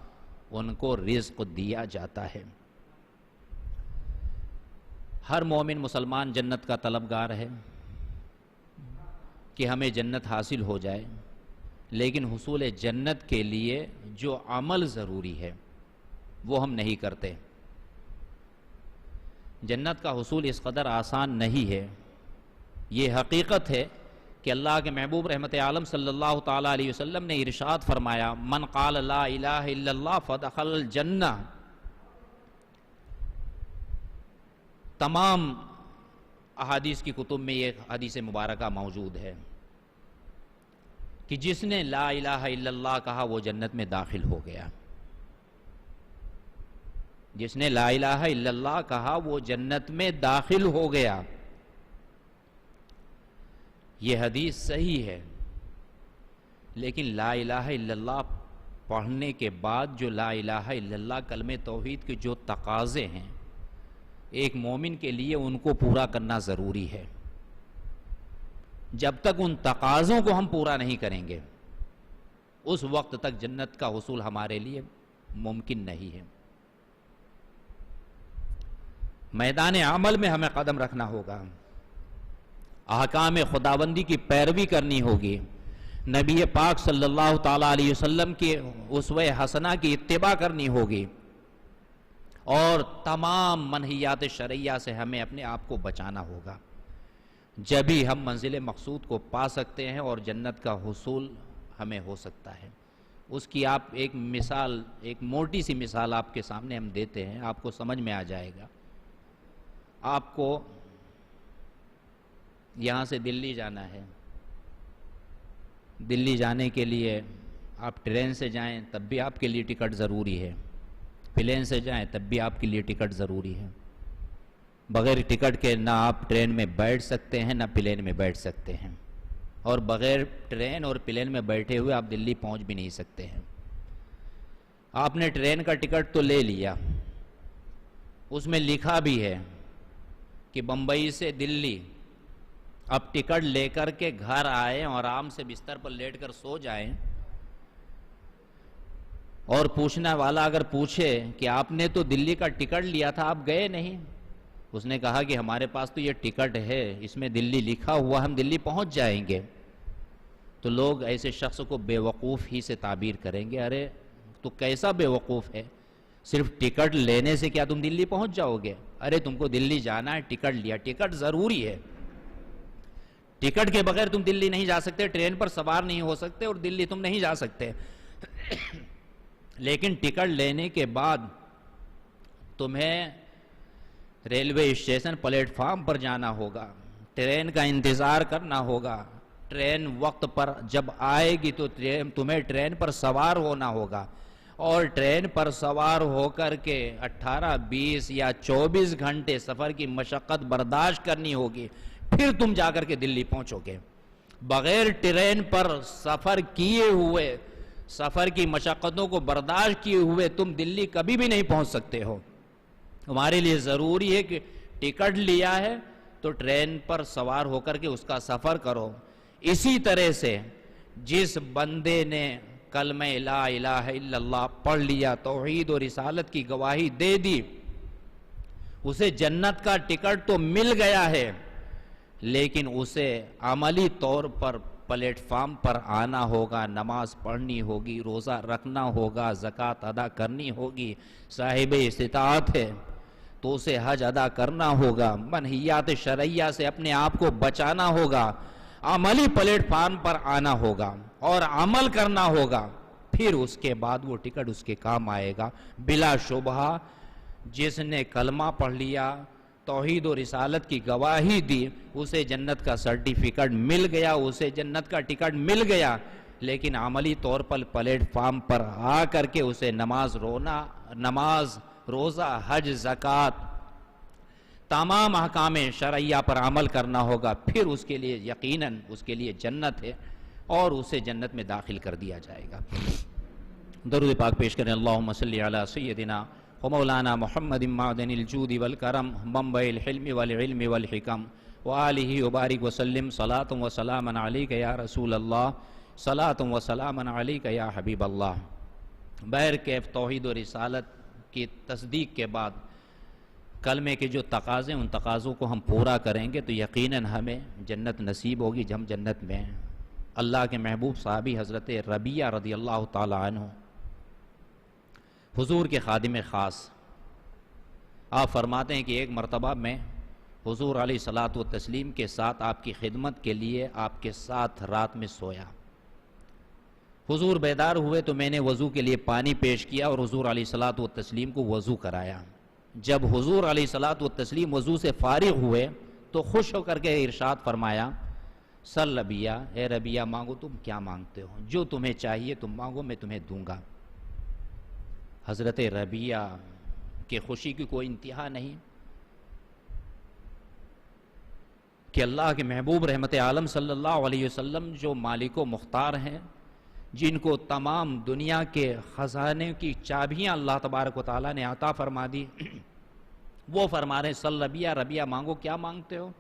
ان کو رزق دیا جاتا ہے۔ ہر مومن مسلمان جنت کا طلبگار ہے کہ ہمیں جنت حاصل ہو جائے، لیکن حصول جنت کے لیے جو عمل ضروری ہے وہ ہم نہیں کرتے۔ جنت کا حصول اس قدر آسان نہیں ہے۔ یہ حقیقت ہے کہ اللہ کے محبوب رحمت عالم صلی اللہ تعالیٰ علیہ وسلم نے ارشاد فرمایا من قال لا الہ الا اللہ فدخل الجنہ۔ تمام احادیث کی کتب میں یہ حدیث مبارکہ موجود ہے کہ جس نے لا الہ الا اللہ کہا وہ جنت میں داخل ہو گیا۔ جس نے لا الہ الا اللہ کہا وہ جنت میں داخل ہو گیا۔ یہ حدیث صحیح ہے، لیکن لا الہ الا اللہ پڑھنے کے بعد جو لا الہ الا اللہ کلمہ توحید کے جو تقاضے ہیں ایک مومن کے لیے ان کو پورا کرنا ضروری ہے۔ جب تک ان تقاضوں کو ہم پورا نہیں کریں گے اس وقت تک جنت کا حصول ہمارے لیے ممکن نہیں ہے۔ میدان عمل میں ہمیں قدم رکھنا ہوگا، احکام خداوندی کی پیروی کرنی ہوگی، نبی پاک صلی اللہ تعالیٰ علیہ وسلم کی اسوہ حسنہ کی اتباع کرنی ہوگی، اور تمام منہیات شرعیہ سے ہمیں اپنے آپ کو بچانا ہوگا۔ جبھی ہم منزل مقصود کو پا سکتے ہیں اور جنت کا حصول ہمیں ہو سکتا ہے۔ اس کی آپ ایک مثال، ایک موٹی سی مثال آپ کے سامنے ہم دیتے ہیں، آپ کو سمجھ میں آ جائے گا۔ آپ کو یہاں سے دلی جانا ہے، دلی جانے کے لیے آپ ٹرین سے جائیں تب بھی آپ کے لیے ٹکٹ ضروری ہے، پلین سے جائیں تب بھی آپ کے لیے ٹکٹ ضروری ہے۔ بغیر ٹکٹ کے نہ آپ ٹرین میں بیٹھ سکتے ہیں نہ پلین میں بیٹھ سکتے ہیں، اور بغیر ٹرین اور پلین میں بیٹھے ہوئے آپ دلی پہنچ بھی نہیں سکتے ہیں۔ آپ نے ٹرین کا ٹکٹ تو لے لیا، اس میں لکھا بھی ہے کہ بمبئی سے دلی، اب ٹکٹ لے کر کے گھر آئیں اور آرام سے بستر پر لیٹ کر سو جائیں، اور پوچھنے والا اگر پوچھے کہ آپ نے تو دلی کا ٹکٹ لیا تھا، آپ گئے نہیں، اس نے کہا کہ ہمارے پاس تو یہ ٹکٹ ہے، اس میں دلی لکھا ہوا، ہم دلی پہنچ جائیں گے، تو لوگ ایسے شخص کو بے وقوف ہی سے تعبیر کریں گے، ارے تو کیسا بے وقوف ہے، صرف ٹکٹ لینے سے کیا تم دلی پہنچ جاؤ گے؟ ارے تم کو دلی جانا ہے، ٹکٹ لیا، ٹکٹ ضروری ہے، ٹکٹ کے بغیر تم دلی نہیں جا سکتے، ٹرین پر سوار نہیں ہو سکتے اور دلی تم نہیں جا سکتے۔ لیکن ٹکٹ لینے کے بعد تمہیں ریلوے اسٹیشن پلیٹ فارم پر جانا ہوگا، ٹرین کا انتظار کرنا ہوگا، ٹرین وقت پر جب آئے گی تو تمہیں ٹرین پر سوار ہونا ہوگا، اور ٹرین پر سوار ہو کر کے 18، 20 یا 24 گھنٹے سفر کی مشقت برداشت کرنی ہوگی، پھر تم جا کر کے دلی پہنچو گے۔ بغیر ٹرین پر سفر کیے ہوئے، سفر کی مشقتوں کو برداشت کیے ہوئے تم دلی کبھی بھی نہیں پہنچ سکتے ہو۔ ہمارے لیے ضروری ہے کہ ٹکٹ لیا ہے تو ٹرین پر سوار ہو کر کے اس کا سفر کرو۔ اسی طرح سے جس بندے نے کلمہ لا الہ الا اللہ پڑھ لیا، توحید اور رسالت کی گواہی دے دی، اسے جنت کا ٹکٹ تو مل گیا ہے، لیکن اسے عملی طور پر پلیٹ فارم پر آنا ہوگا، نماز پڑھنی ہوگی، روزہ رکھنا ہوگا، زکوٰۃ ادا کرنی ہوگی، صاحب استطاعت ہے تو اسے حج ادا کرنا ہوگا، منہیات شرعیہ سے اپنے آپ کو بچانا ہوگا، عملی پلیٹ فارم پر آنا ہوگا اور عمل کرنا ہوگا، پھر اس کے بعد وہ ٹکٹ اس کے کام آئے گا۔ بلا شبہ جس نے کلمہ پڑھ لیا، توحید و رسالت کی گواہی دی، اسے جنت کا سرٹیفکیٹ مل گیا، اسے جنت کا ٹکٹ مل گیا، لیکن عملی طور پر پلیٹ فارم پر آ کر کے اسے نماز، روزہ، حج، زکوٰۃ، تمام احکام شرعیہ پر عمل کرنا ہوگا، پھر اس کے لیے یقیناً اس کے لیے جنت ہے اور اسے جنت میں داخل کر دیا جائے گا۔ درود پاک پیش کریں۔ اللہم صلی علی سیدنا ومولانا محمد معدن الجود والکرم، منبع الحلم والعلم والحکم، وآلہ وبارک وسلم، صلاۃ و سلام علیک یا رسول اللہ، صلاۃ و سلام علیک یا حبیب اللہ۔ بہر کیف توحید و رسالت کی تصدیق کے بعد کلمے کے جو تقاضے، ان تقاضوں کو ہم پورا کریں گے تو یقیناً ہمیں جنت نصیب ہوگی۔ ہم جنت میں اللہ کے محبوب صحابی حضرت ربیعہ رضی اللہ تعالی عنہ، حضور کے خادم خاص، آپ فرماتے ہیں کہ ایک مرتبہ میں حضور علیہ الصلاۃ والتسلیم کے ساتھ آپ کی خدمت کے لیے آپ کے ساتھ رات میں سویا۔ حضور بیدار ہوئے تو میں نے وضو کے لیے پانی پیش کیا اور حضور علیہ الصلاۃ والتسلیم کو وضو کرایا۔ جب حضور علیہ الصلاۃ والتسلیم وضو سے فارغ ہوئے تو خوش ہو کر کے ارشاد فرمایا، سل ربیعہ، اے ربیعہ مانگو، تم کیا مانگتے ہو، جو تمہیں چاہیے تم مانگو، میں تمہیں دوں گا۔ حضرت ربیعہ کی خوشی کی کوئی انتہا نہیں کہ اللہ کے محبوب رحمت عالم صلی اللہ علیہ وسلم جو مالک و مختار ہیں، جن کو تمام دنیا کے خزانے کی چابیاں اللہ تبارک و تعالیٰ نے عطا فرما دی، وہ فرما رہے ہیں سل ربیعہ، ربیعہ مانگو، کیا مانگتے ہو؟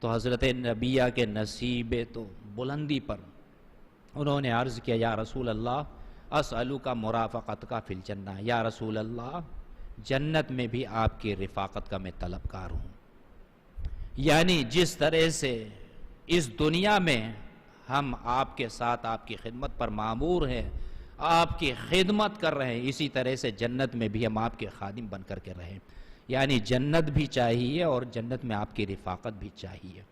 تو حضرت نبیہ کے نصیب تو بلندی پر انہوں نے عرض کیا یا رسول اللہ اسألک مرافقتک فی الجنہ، یا رسول اللہ جنت میں بھی آپ کی رفاقت کا میں طلبگار ہوں۔ یعنی جس طرح سے اس دنیا میں ہم آپ کے ساتھ آپ کی خدمت پر مامور ہیں، آپ کی خدمت کر رہے ہیں، اسی طرح سے جنت میں بھی ہم آپ کے خادم بن کر کے رہیں۔ یعنی جنت بھی چاہیے اور جنت میں آپ کی رفاقت بھی چاہیے۔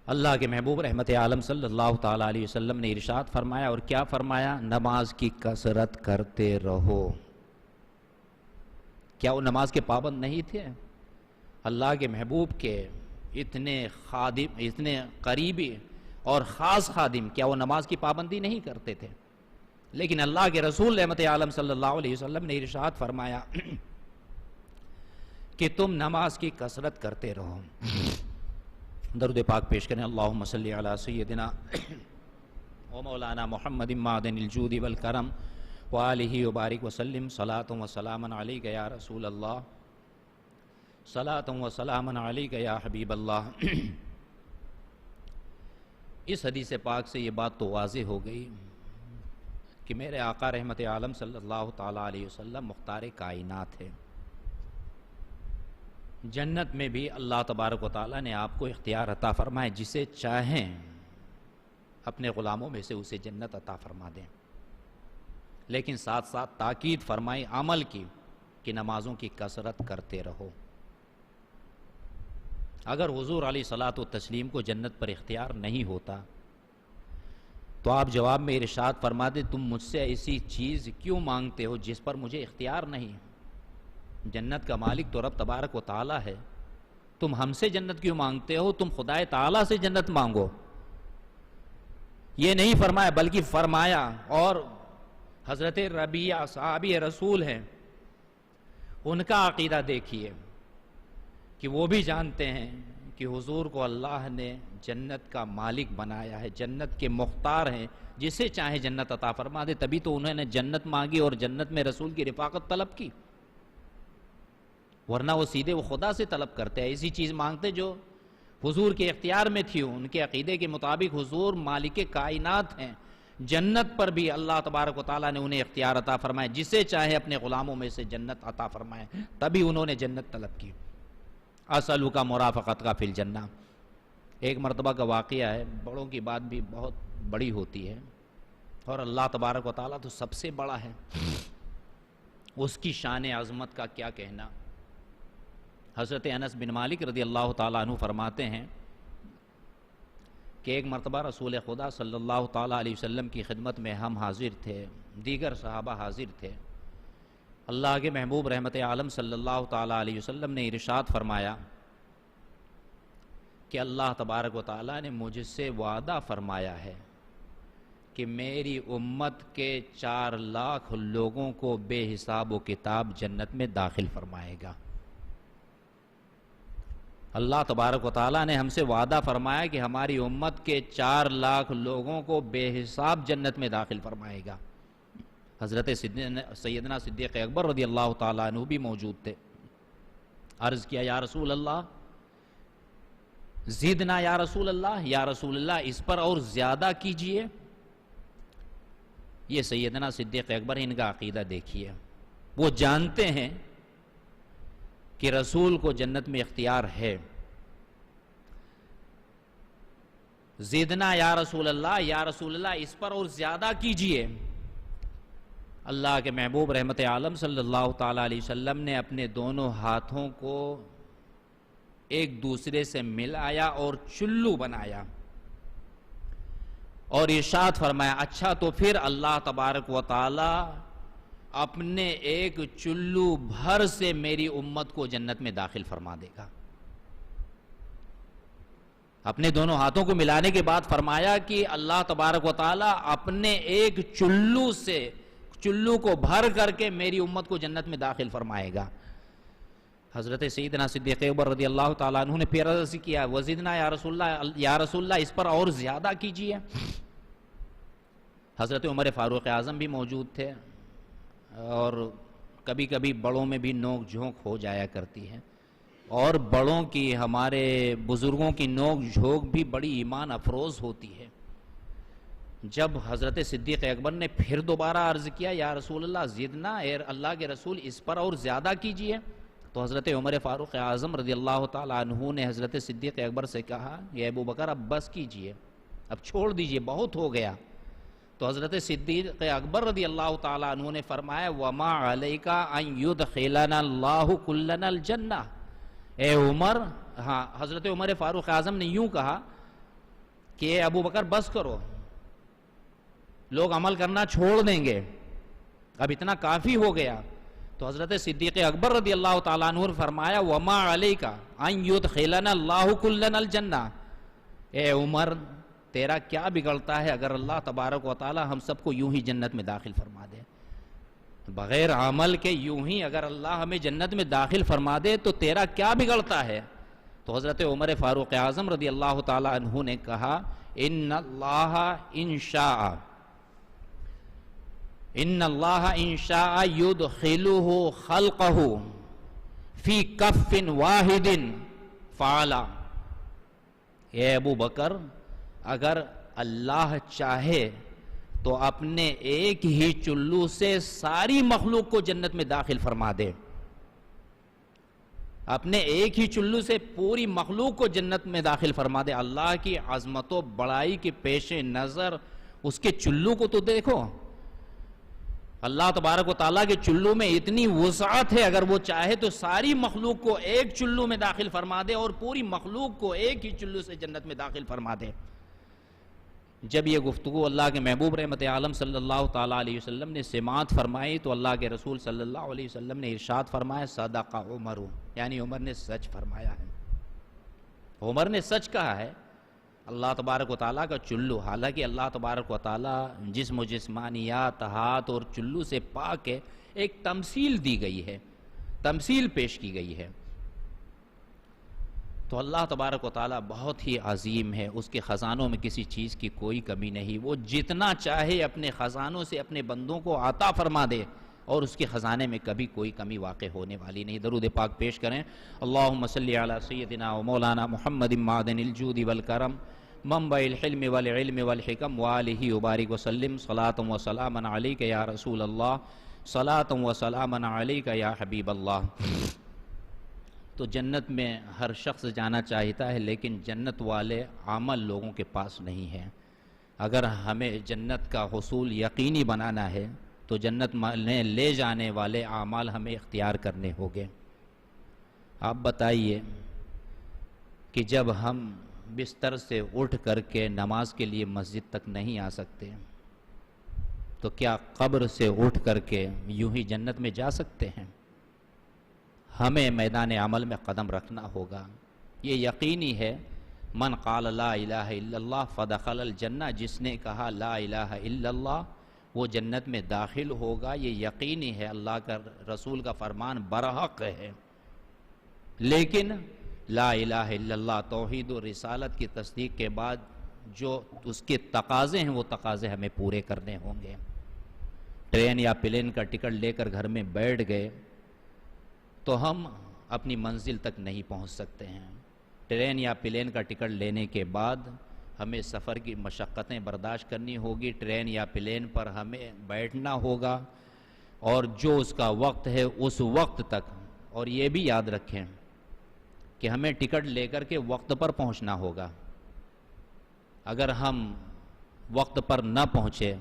اللہ کے محبوب رحمت عالم صلی اللہ تعالیٰ علیہ وسلم نے ارشاد فرمایا، اور کیا فرمایا؟ نماز کی کثرت کرتے رہو۔ کیا وہ نماز کے پابند نہیں تھے؟ اللہ کے محبوب کے اتنے خادم، اتنے قریبی اور خاص خادم، کیا وہ نماز کی پابندی نہیں کرتے تھے؟ لیکن اللہ کے رسول رحمت عالم صلی اللہ علیہ وسلم نے ارشاد فرمایا کہ تم نماز کی کثرت کرتے رہو۔ درود پاک پیش کریں۔ اللہم صلی علی سیدنا و مولانا محمد معدن الجود والکرم وآلہ وبارک وسلم صلاۃ و سلام علیک یا رسول اللہ، صلاۃ و سلام علیک یا حبیب اللہ۔ اس حدیث پاک سے یہ بات تو واضح ہو گئی کہ میرے آقا رحمت عالم صلی اللہ تعالیٰ علیہ وسلم مختار کائنات ہے۔ جنت میں بھی اللہ تبارک و تعالیٰ نے آپ کو اختیار عطا فرمائے، جسے چاہیں اپنے غلاموں میں سے اسے جنت عطا فرما دیں، لیکن ساتھ ساتھ تاکید فرمائی عمل کی کہ نمازوں کی کثرت کرتے رہو۔ اگر حضور علیہ الصلاۃ والتسلیم کو جنت پر اختیار نہیں ہوتا تو آپ جواب میں ارشاد فرما دیں تم مجھ سے ایسی چیز کیوں مانگتے ہو جس پر مجھے اختیار نہیں؟ جنت کا مالک تو رب تبارک و تعالی ہے، تم ہم سے جنت کیوں مانگتے ہو؟ تم خدائے تعالی سے جنت مانگو۔ یہ نہیں فرمایا، بلکہ فرمایا، اور حضرت ربیعہ صحابی رسول ہیں، ان کا عقیدہ دیکھیے کہ وہ بھی جانتے ہیں کہ حضور کو اللہ نے جنت کا مالک بنایا ہے، جنت کے مختار ہیں، جسے چاہے جنت عطا فرما دے، تبھی تو انہوں نے جنت مانگی اور جنت میں رسول کی رفاقت طلب کی، ورنہ وہ سیدھے وہ خدا سے طلب کرتے ہیں، ایسی چیز مانگتے جو حضور کے اختیار میں تھی۔ ان کے عقیدے کے مطابق حضور مالک کائنات ہیں، جنت پر بھی اللہ تبارک و تعالیٰ نے انہیں اختیار عطا فرمائے، جسے چاہے اپنے غلاموں میں سے جنت عطا فرمائے، تبھی انہوں نے جنت طلب کی۔ اسألک مرافقتک فی الجنہ، ایک مرتبہ کا واقعہ ہے، بڑوں کی بات بھی بہت بڑی ہوتی ہے، اور اللہ تبارک و تعالیٰ تو سب سے بڑا ہے، اس کی شان عظمت کا کیا کہنا۔ حضرت انس بن مالک رضی اللہ تعالیٰ عنہ فرماتے ہیں کہ ایک مرتبہ رسول خدا صلی اللہ تعالیٰ علیہ وسلم کی خدمت میں ہم حاضر تھے، دیگر صحابہ حاضر تھے۔ اللہ کے محبوب رحمت عالم صلی اللہ تعالیٰ علیہ وسلم نے ارشاد فرمایا کہ اللہ تبارک و تعالیٰ نے مجھ سے وعدہ فرمایا ہے کہ میری امت کے 4 لاکھ لوگوں کو بے حساب و کتاب جنت میں داخل فرمائے گا۔ اللہ تبارک و تعالیٰ نے ہم سے وعدہ فرمایا کہ ہماری امت کے 4 لاکھ لوگوں کو بے حساب جنت میں داخل فرمائے گا۔ حضرت سیدنا صدیق اکبر رضی اللہ تعالیٰ عنہ بھی موجود تھے۔ عرض کیا یا رسول اللہ زدنا یا رسول اللہ، یا رسول اللہ اس پر اور زیادہ کیجئے۔ یہ سیدنا صدیق اکبر، ان کا عقیدہ دیکھیے، وہ جانتے ہیں کہ رسول کو جنت میں اختیار ہے۔ زدنا یا رسول اللہ اس پر اور زیادہ کیجئے۔ اللہ کے محبوب رحمت عالم صلی اللہ تعالیٰ علیہ وسلم نے اپنے دونوں ہاتھوں کو ایک دوسرے سے ملایا اور چلو بنایا اور ارشاد فرمایا اچھا تو پھر اللہ تبارک و تعالی اپنے ایک چلو بھر سے میری امت کو جنت میں داخل فرما دے گا۔ اپنے دونوں ہاتھوں کو ملانے کے بعد فرمایا کہ اللہ تبارک و تعالی اپنے ایک چلو کو بھر کر کے میری امت کو جنت میں داخل فرمائے گا۔ حضرت سیدنا صدیق اکبر رضی اللہ تعالیٰ عنہ نے پھر عرض کیا وزدنا یا رسول اللہ اس پر اور زیادہ کیجئے۔ حضرت عمر فاروق اعظم بھی موجود تھے، اور کبھی کبھی بڑوں میں بھی نوک جھونک ہو جایا کرتی ہے، اور بڑوں کی، ہمارے بزرگوں کی نوک جھوک بھی بڑی ایمان افروز ہوتی ہے۔ جب حضرت صدیق اکبر نے پھر دوبارہ عرض کیا یا رسول اللہ زدنا، اے اللہ کے رسول اس پر اور زیادہ کیجئے، تو حضرت عمر فاروق اعظم رضی اللہ تعالیٰ عنہ نے حضرت صدیق اکبر سے کہا کہ ابو بکر اب بس کیجئے، اب چھوڑ دیجئے، بہت ہو گیا۔ تو حضرت صدیق اکبر رضی اللہ تعالیٰ عنہ نے فرمایا وَمَا عَلَيْكَ أَن يُدْخِلَنَا اللَّهُ كُلَّنَا الْجَنَّةِ، اے عمر، ہاں حضرت عمر فاروق اعظم نے یوں کہا کہ اے ابو بکر بس کرو، لوگ عمل کرنا چھوڑ دیں گے، اب اتنا کافی ہو گیا۔ تو حضرت صدیق اکبر رضی اللہ تعالیٰ عنہ نے فرمایا وَمَا عَلَيْكَ أَن يُدْخِلَنَا اللَّهُ كُلَّنَا الْجَنَّةِ، اے عمر تیرا کیا بگڑتا ہے اگر اللہ تبارک و تعالی ہم سب کو یوں ہی جنت میں داخل فرما دے، بغیر عمل کے یوں ہی اگر اللہ ہمیں جنت میں داخل فرما دے تو تیرا کیا بگڑتا ہے؟ تو حضرت عمر فاروق اعظم رضی اللہ تعالی عنہ نے کہا ان اللہ ان شاء یدخلہ خلقہ فی کف واحد فعلا، اے ابو بکر اگر اللہ چاہے تو اپنے ایک ہی چلو سے ساری مخلوق کو جنت میں داخل فرما دے، اپنے ایک ہی چلو سے پوری مخلوق کو جنت میں داخل فرما دے۔ اللہ کی عظمت و بڑائی کے پیش نظر اس کے چلو کو تو دیکھو، اللہ تبارک و تعالیٰ کے چلو میں اتنی وسعت ہے، اگر وہ چاہے تو ساری مخلوق کو ایک چلو میں داخل فرما دے اور پوری مخلوق کو ایک ہی چلو سے جنت میں داخل فرما دے۔ جب یہ گفتگو اللہ کے محبوب رحمت عالم صلی اللہ تعالیٰ علیہ وسلم نے سماعت فرمائی تو اللہ کے رسول صلی اللہ علیہ وسلم نے ارشاد فرمایا صدق عمر، یعنی عمر نے سچ فرمایا ہے، عمر نے سچ کہا ہے۔ اللہ تبارک و تعالیٰ کا چلو، حالانکہ اللہ تبارک و تعالیٰ جسم و جسمانیات، ہاتھ اور چلو سے پاک ہے، ایک تمثیل دی گئی ہے، تمثیل پیش کی گئی ہے۔ تو اللہ تبارک و تعالیٰ بہت ہی عظیم ہے، اس کے خزانوں میں کسی چیز کی کوئی کمی نہیں، وہ جتنا چاہے اپنے خزانوں سے اپنے بندوں کو عطا فرما دے اور اس کے خزانے میں کبھی کوئی کمی واقع ہونے والی نہیں۔ درود پاک پیش کریں۔ اللہم صلی علی سیدنا و مولانا محمد معدن الجود والکرم منبع الحلم والعلم والحکم وآلہ وبارک وسلم صلاۃ و سلاما علیک یا رسول اللہ، صلاۃ و سلاما علیک یا حبیب اللہ۔ تو جنت میں ہر شخص جانا چاہتا ہے، لیکن جنت والے عمل لوگوں کے پاس نہیں ہیں۔ اگر ہمیں جنت کا حصول یقینی بنانا ہے تو جنت میں لے جانے والے اعمال ہمیں اختیار کرنے ہوں گے۔ آپ بتائیے کہ جب ہم بستر سے اٹھ کر کے نماز کے لیے مسجد تک نہیں آ سکتے تو کیا قبر سے اٹھ کر کے یوں ہی جنت میں جا سکتے ہیں؟ ہمیں میدان عمل میں قدم رکھنا ہوگا۔ یہ یقینی ہے من قال لا الہ الا اللہ فدخل الجنہ، جس نے کہا لا الہ الا اللہ وہ جنت میں داخل ہوگا، یہ یقینی ہے، اللہ کا رسول کا فرمان برحق ہے۔ لیکن لا الہ الا اللہ توحید و رسالت کی تصدیق کے بعد جو اس کے تقاضے ہیں وہ تقاضے ہمیں پورے کرنے ہوں گے۔ ٹرین یا پلین کا ٹکٹ لے کر گھر میں بیٹھ گئے تو ہم اپنی منزل تک نہیں پہنچ سکتے ہیں۔ ٹرین یا پلین کا ٹکٹ لینے کے بعد ہمیں سفر کی مشقتیں برداشت کرنی ہوگی، ٹرین یا پلین پر ہمیں بیٹھنا ہوگا اور جو اس کا وقت ہے اس وقت تک، اور یہ بھی یاد رکھیں کہ ہمیں ٹکٹ لے کر کے وقت پر پہنچنا ہوگا۔ اگر ہم وقت پر نہ پہنچے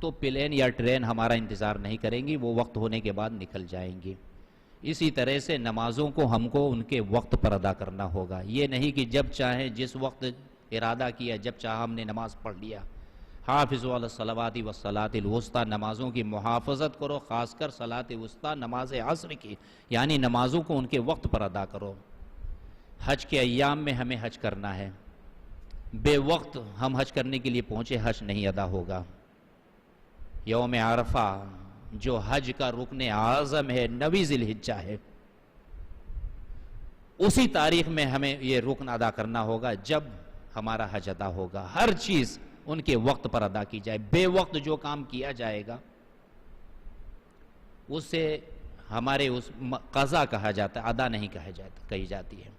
تو پلین یا ٹرین ہمارا انتظار نہیں کریں گی، وہ وقت ہونے کے بعد نکل جائیں گی۔ اسی طرح سے نمازوں کو ہم کو ان کے وقت پر ادا کرنا ہوگا، یہ نہیں کہ جب چاہیں جس وقت ارادہ کیا جب چاہا ہم نے نماز پڑھ لیا۔ حافظوا علی الصلوات والصلاۃ الوسطیٰ، نمازوں کی محافظت کرو، خاص کر صلاۃ وسطیٰ نماز عصر کی، یعنی نمازوں کو ان کے وقت پر ادا کرو۔ حج کے ایام میں ہمیں حج کرنا ہے، بے وقت ہم حج کرنے کے لیے پہنچے حج نہیں ادا ہوگا۔ یوم عرفہ جو حج کا رکن اعظم ہے، 9 ذی الحجہ ہے، اسی تاریخ میں ہمیں یہ رکن ادا کرنا ہوگا جب ہمارا حج ادا ہوگا۔ ہر چیز ان کے وقت پر ادا کی جائے، بے وقت جو کام کیا جائے گا اسے ہمارے اس قضا کہا جاتا ہے، ادا نہیں کہی جاتی ہے۔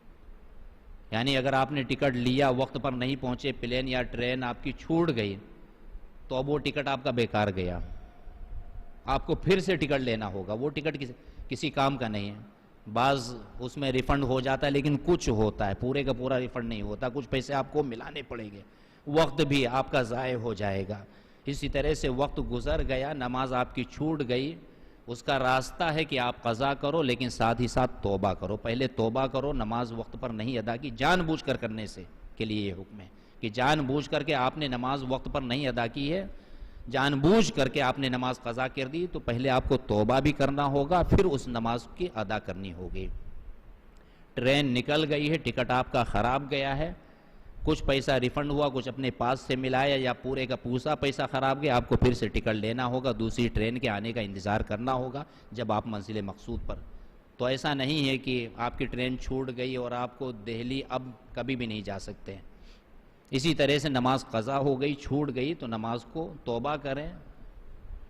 یعنی اگر آپ نے ٹکٹ لیا، وقت پر نہیں پہنچے، پلین یا ٹرین آپ کی چھوٹ گئی، تو اب وہ ٹکٹ آپ کا بیکار گیا، آپ کو پھر سے ٹکٹ لینا ہوگا۔ وہ ٹکٹ کسی کام کا نہیں ہے۔ بعض اس میں ریفنڈ ہو جاتا ہے، لیکن کچھ ہوتا ہے، پورے کا پورا ریفنڈ نہیں ہوتا، کچھ پیسے آپ کو ملانے پڑیں گے، وقت بھی آپ کا ضائع ہو جائے گا۔ اسی طرح سے وقت گزر گیا، نماز آپ کی چھوٹ گئی، اس کا راستہ ہے کہ آپ قضا کرو، لیکن ساتھ ہی ساتھ توبہ کرو۔ پہلے توبہ کرو، نماز وقت پر نہیں ادا کی، جان بوجھ کر کرنے سے کے لیے یہ حکم ہے کہ جان بوجھ کر کے آپ نے نماز وقت پر نہیں ادا کی ہے، جان بوجھ کر کے آپ نے نماز قضا کر دی، تو پہلے آپ کو توبہ بھی کرنا ہوگا، پھر اس نماز کی ادا کرنی ہوگی۔ ٹرین نکل گئی ہے، ٹکٹ آپ کا خراب گیا ہے، کچھ پیسہ ریفنڈ ہوا، کچھ اپنے پاس سے ملایا، یا پورے کا پورا پیسہ خراب گیا، آپ کو پھر سے ٹکٹ لینا ہوگا، دوسری ٹرین کے آنے کا انتظار کرنا ہوگا جب آپ منزل مقصود پر۔ تو ایسا نہیں ہے کہ آپ کی ٹرین چھوٹ گئی اور آپ کو دہلی اب کبھی بھی نہیں جا سکتے۔ اسی طرح سے نماز قضا ہو گئی، چھوٹ گئی، تو نماز کو توبہ کریں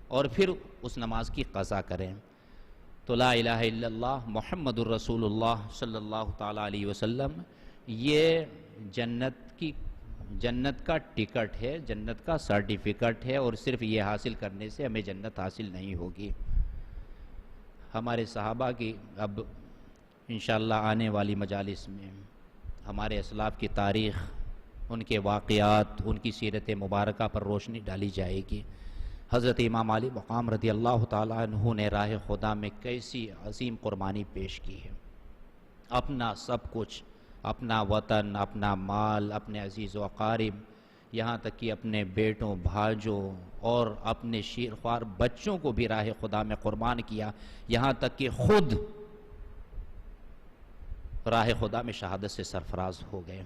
اور پھر اس نماز کی قضا کریں۔ تو لا الہ الا اللہ محمد الرسول اللہ صلی اللہ تعالیٰ علیہ وسلم، یہ جنت کا ٹکٹ ہے، جنت کا سرٹیفکیٹ ہے، اور صرف یہ حاصل کرنے سے ہمیں جنت حاصل نہیں ہوگی۔ ہمارے صحابہ کی اب انشاءاللہ آنے والی مجالس میں ہمارے اسلاف کی تاریخ، ان کے واقعات، ان کی سیرت مبارکہ پر روشنی ڈالی جائے گی۔ حضرت امام علی مقام رضی اللہ تعالیٰ عنہ نے راہ خدا میں کیسی عظیم قربانی پیش کی ہے، اپنا سب کچھ، اپنا وطن، اپنا مال، اپنے عزیز و اقارب، یہاں تک کہ اپنے بیٹوں، بھاجوں اور اپنے شیرخوار بچوں کو بھی راہ خدا میں قربان کیا، یہاں تک کہ خود راہ خدا میں شہادت سے سرفراز ہو گئے۔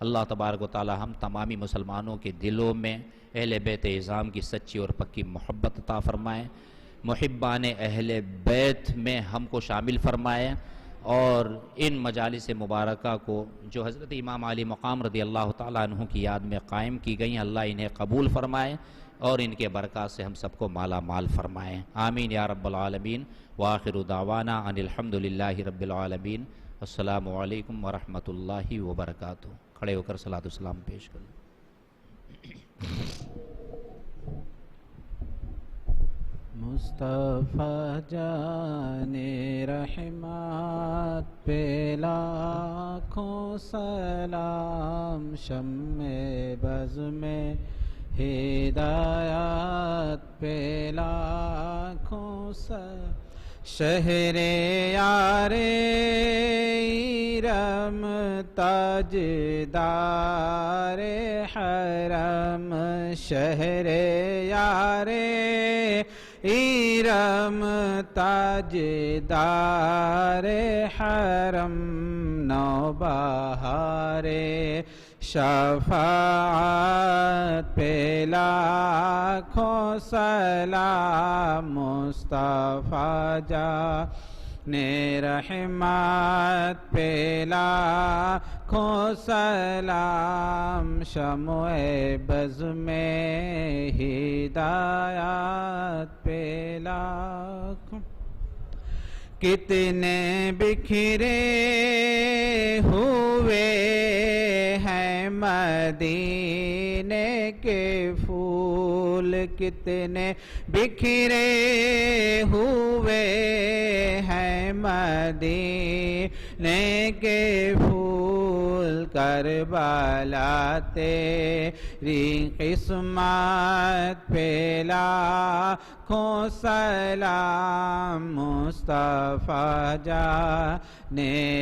اللہ تبارک و تعالی ہم تمامی مسلمانوں کے دلوں میں اہل بیت اعظام کی سچی اور پکی محبت عطا فرمائے، محبان اہل بیت میں ہم کو شامل فرمائے، اور ان مجالس مبارکہ کو جو حضرت امام علی مقام رضی اللہ تعالیٰ عنہ کی یاد میں قائم کی گئیں، اللہ انہیں قبول فرمائے اور ان کے برکات سے ہم سب کو مالا مال فرمائے، آمین یا رب العالمین۔ وآخر دعوانا ان الحمدللہ رب العالمین۔ السلام علیکم ورحمۃ اللہ وبرکاتہ۔ کھڑے ہو کر صلاۃ والسلام پیش کریں۔ مصطفیٰ جان رحمت پہ لاکھوں سلام، شمع بز میں ہدایت پہ لاکھوں سلام، شہر یار ایرم تاجدار حرم، شہر یار ایرم تاجدار حرم، نوبہار شفاعت پہ لاکھوں سلام، مصطفیٰ جان رحمت پہ لاکھوں سلام، شمع بز میں ہدایت پہ لاکھوں، کتنے بکھرے ہوئے ہیں مدینے کے پھول، کتنے بکھرے ہوئے ہیں مدینے کے پھول، کربلا تیری قسمت پہ لاکھوں سلام، مصطفیٰ جان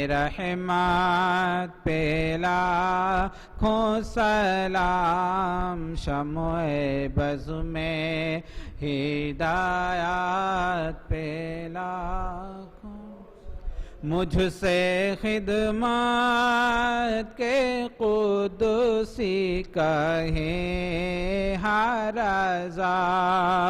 رحمت پہ لاکھوں سلام، شمع بز میں ہدایت پہ لاکھوں، مجھ سے خدمت کے قدسی کہیں ہر رضا،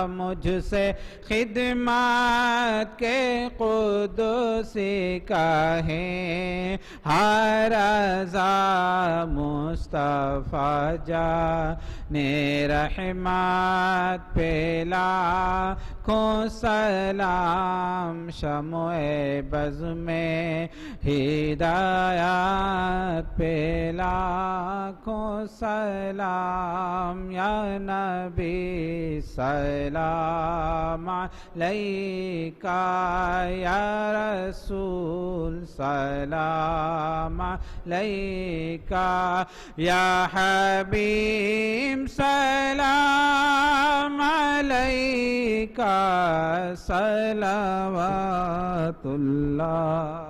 مجھ سے خدمت کے قدسی کہیں ہر رضا، مصطفیٰ جان رحمت پہ لاکھوں لاکھوں سلام شمع بز میں ہدایت پہ لاکھوں سلام یا نبی سلام علیکہ یا رسول سلام علیکہ یا حبیب سلام علیکہ صلوات اللہ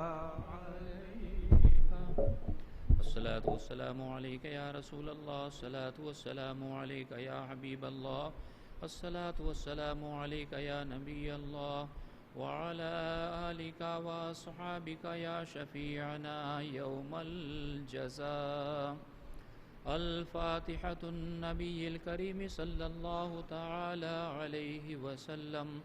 الصلاة والسلام عليك يا رسول الله الصلاة والسلام عليك يا حبيب الله الصلاة والسلام عليك يا نبي الله وعلى آلك وأصحابك يا شفيعنا يوم الجزاء الفاتحة النبي الكريم صلى الله تعالى عليه وسلم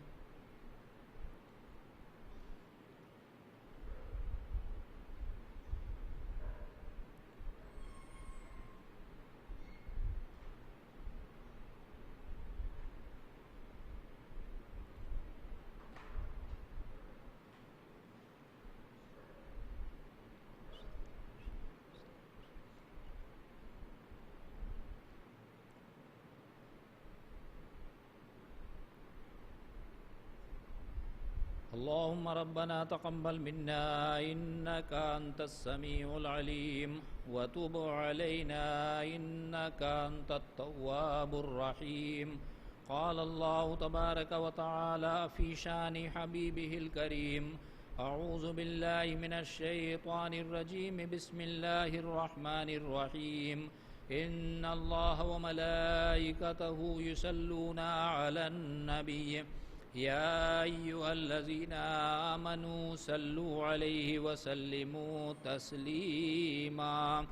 اللهم ربنا تقبل منا إنك أنت السميع العليم وتب علينا إنك أنت التواب الرحيم قال الله تبارك وتعالى في شان حبيبه الكريم أعوذ بالله من الشيطان الرجيم بسم الله الرحمن الرحيم إن الله وملائكته يصلون على النبي يا أيها الذين آمنوا صلوا عليه وسلموا تسليما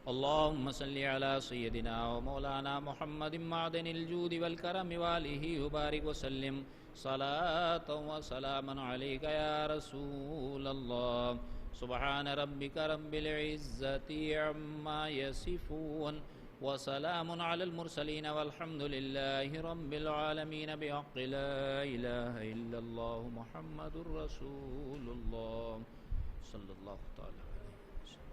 اللهم صل على سيدنا ومولانا محمد معدن الجود والكرم وآله وبارك وسلم صلاة وسلاما عليك يا رسول الله سبحان ربك رب العزة عما يصفون وسلام على المرسلين والحمد لله رب العالمين بحق لا إله إلا الله محمد رسول الله صلى الله تعالى عليه وسلم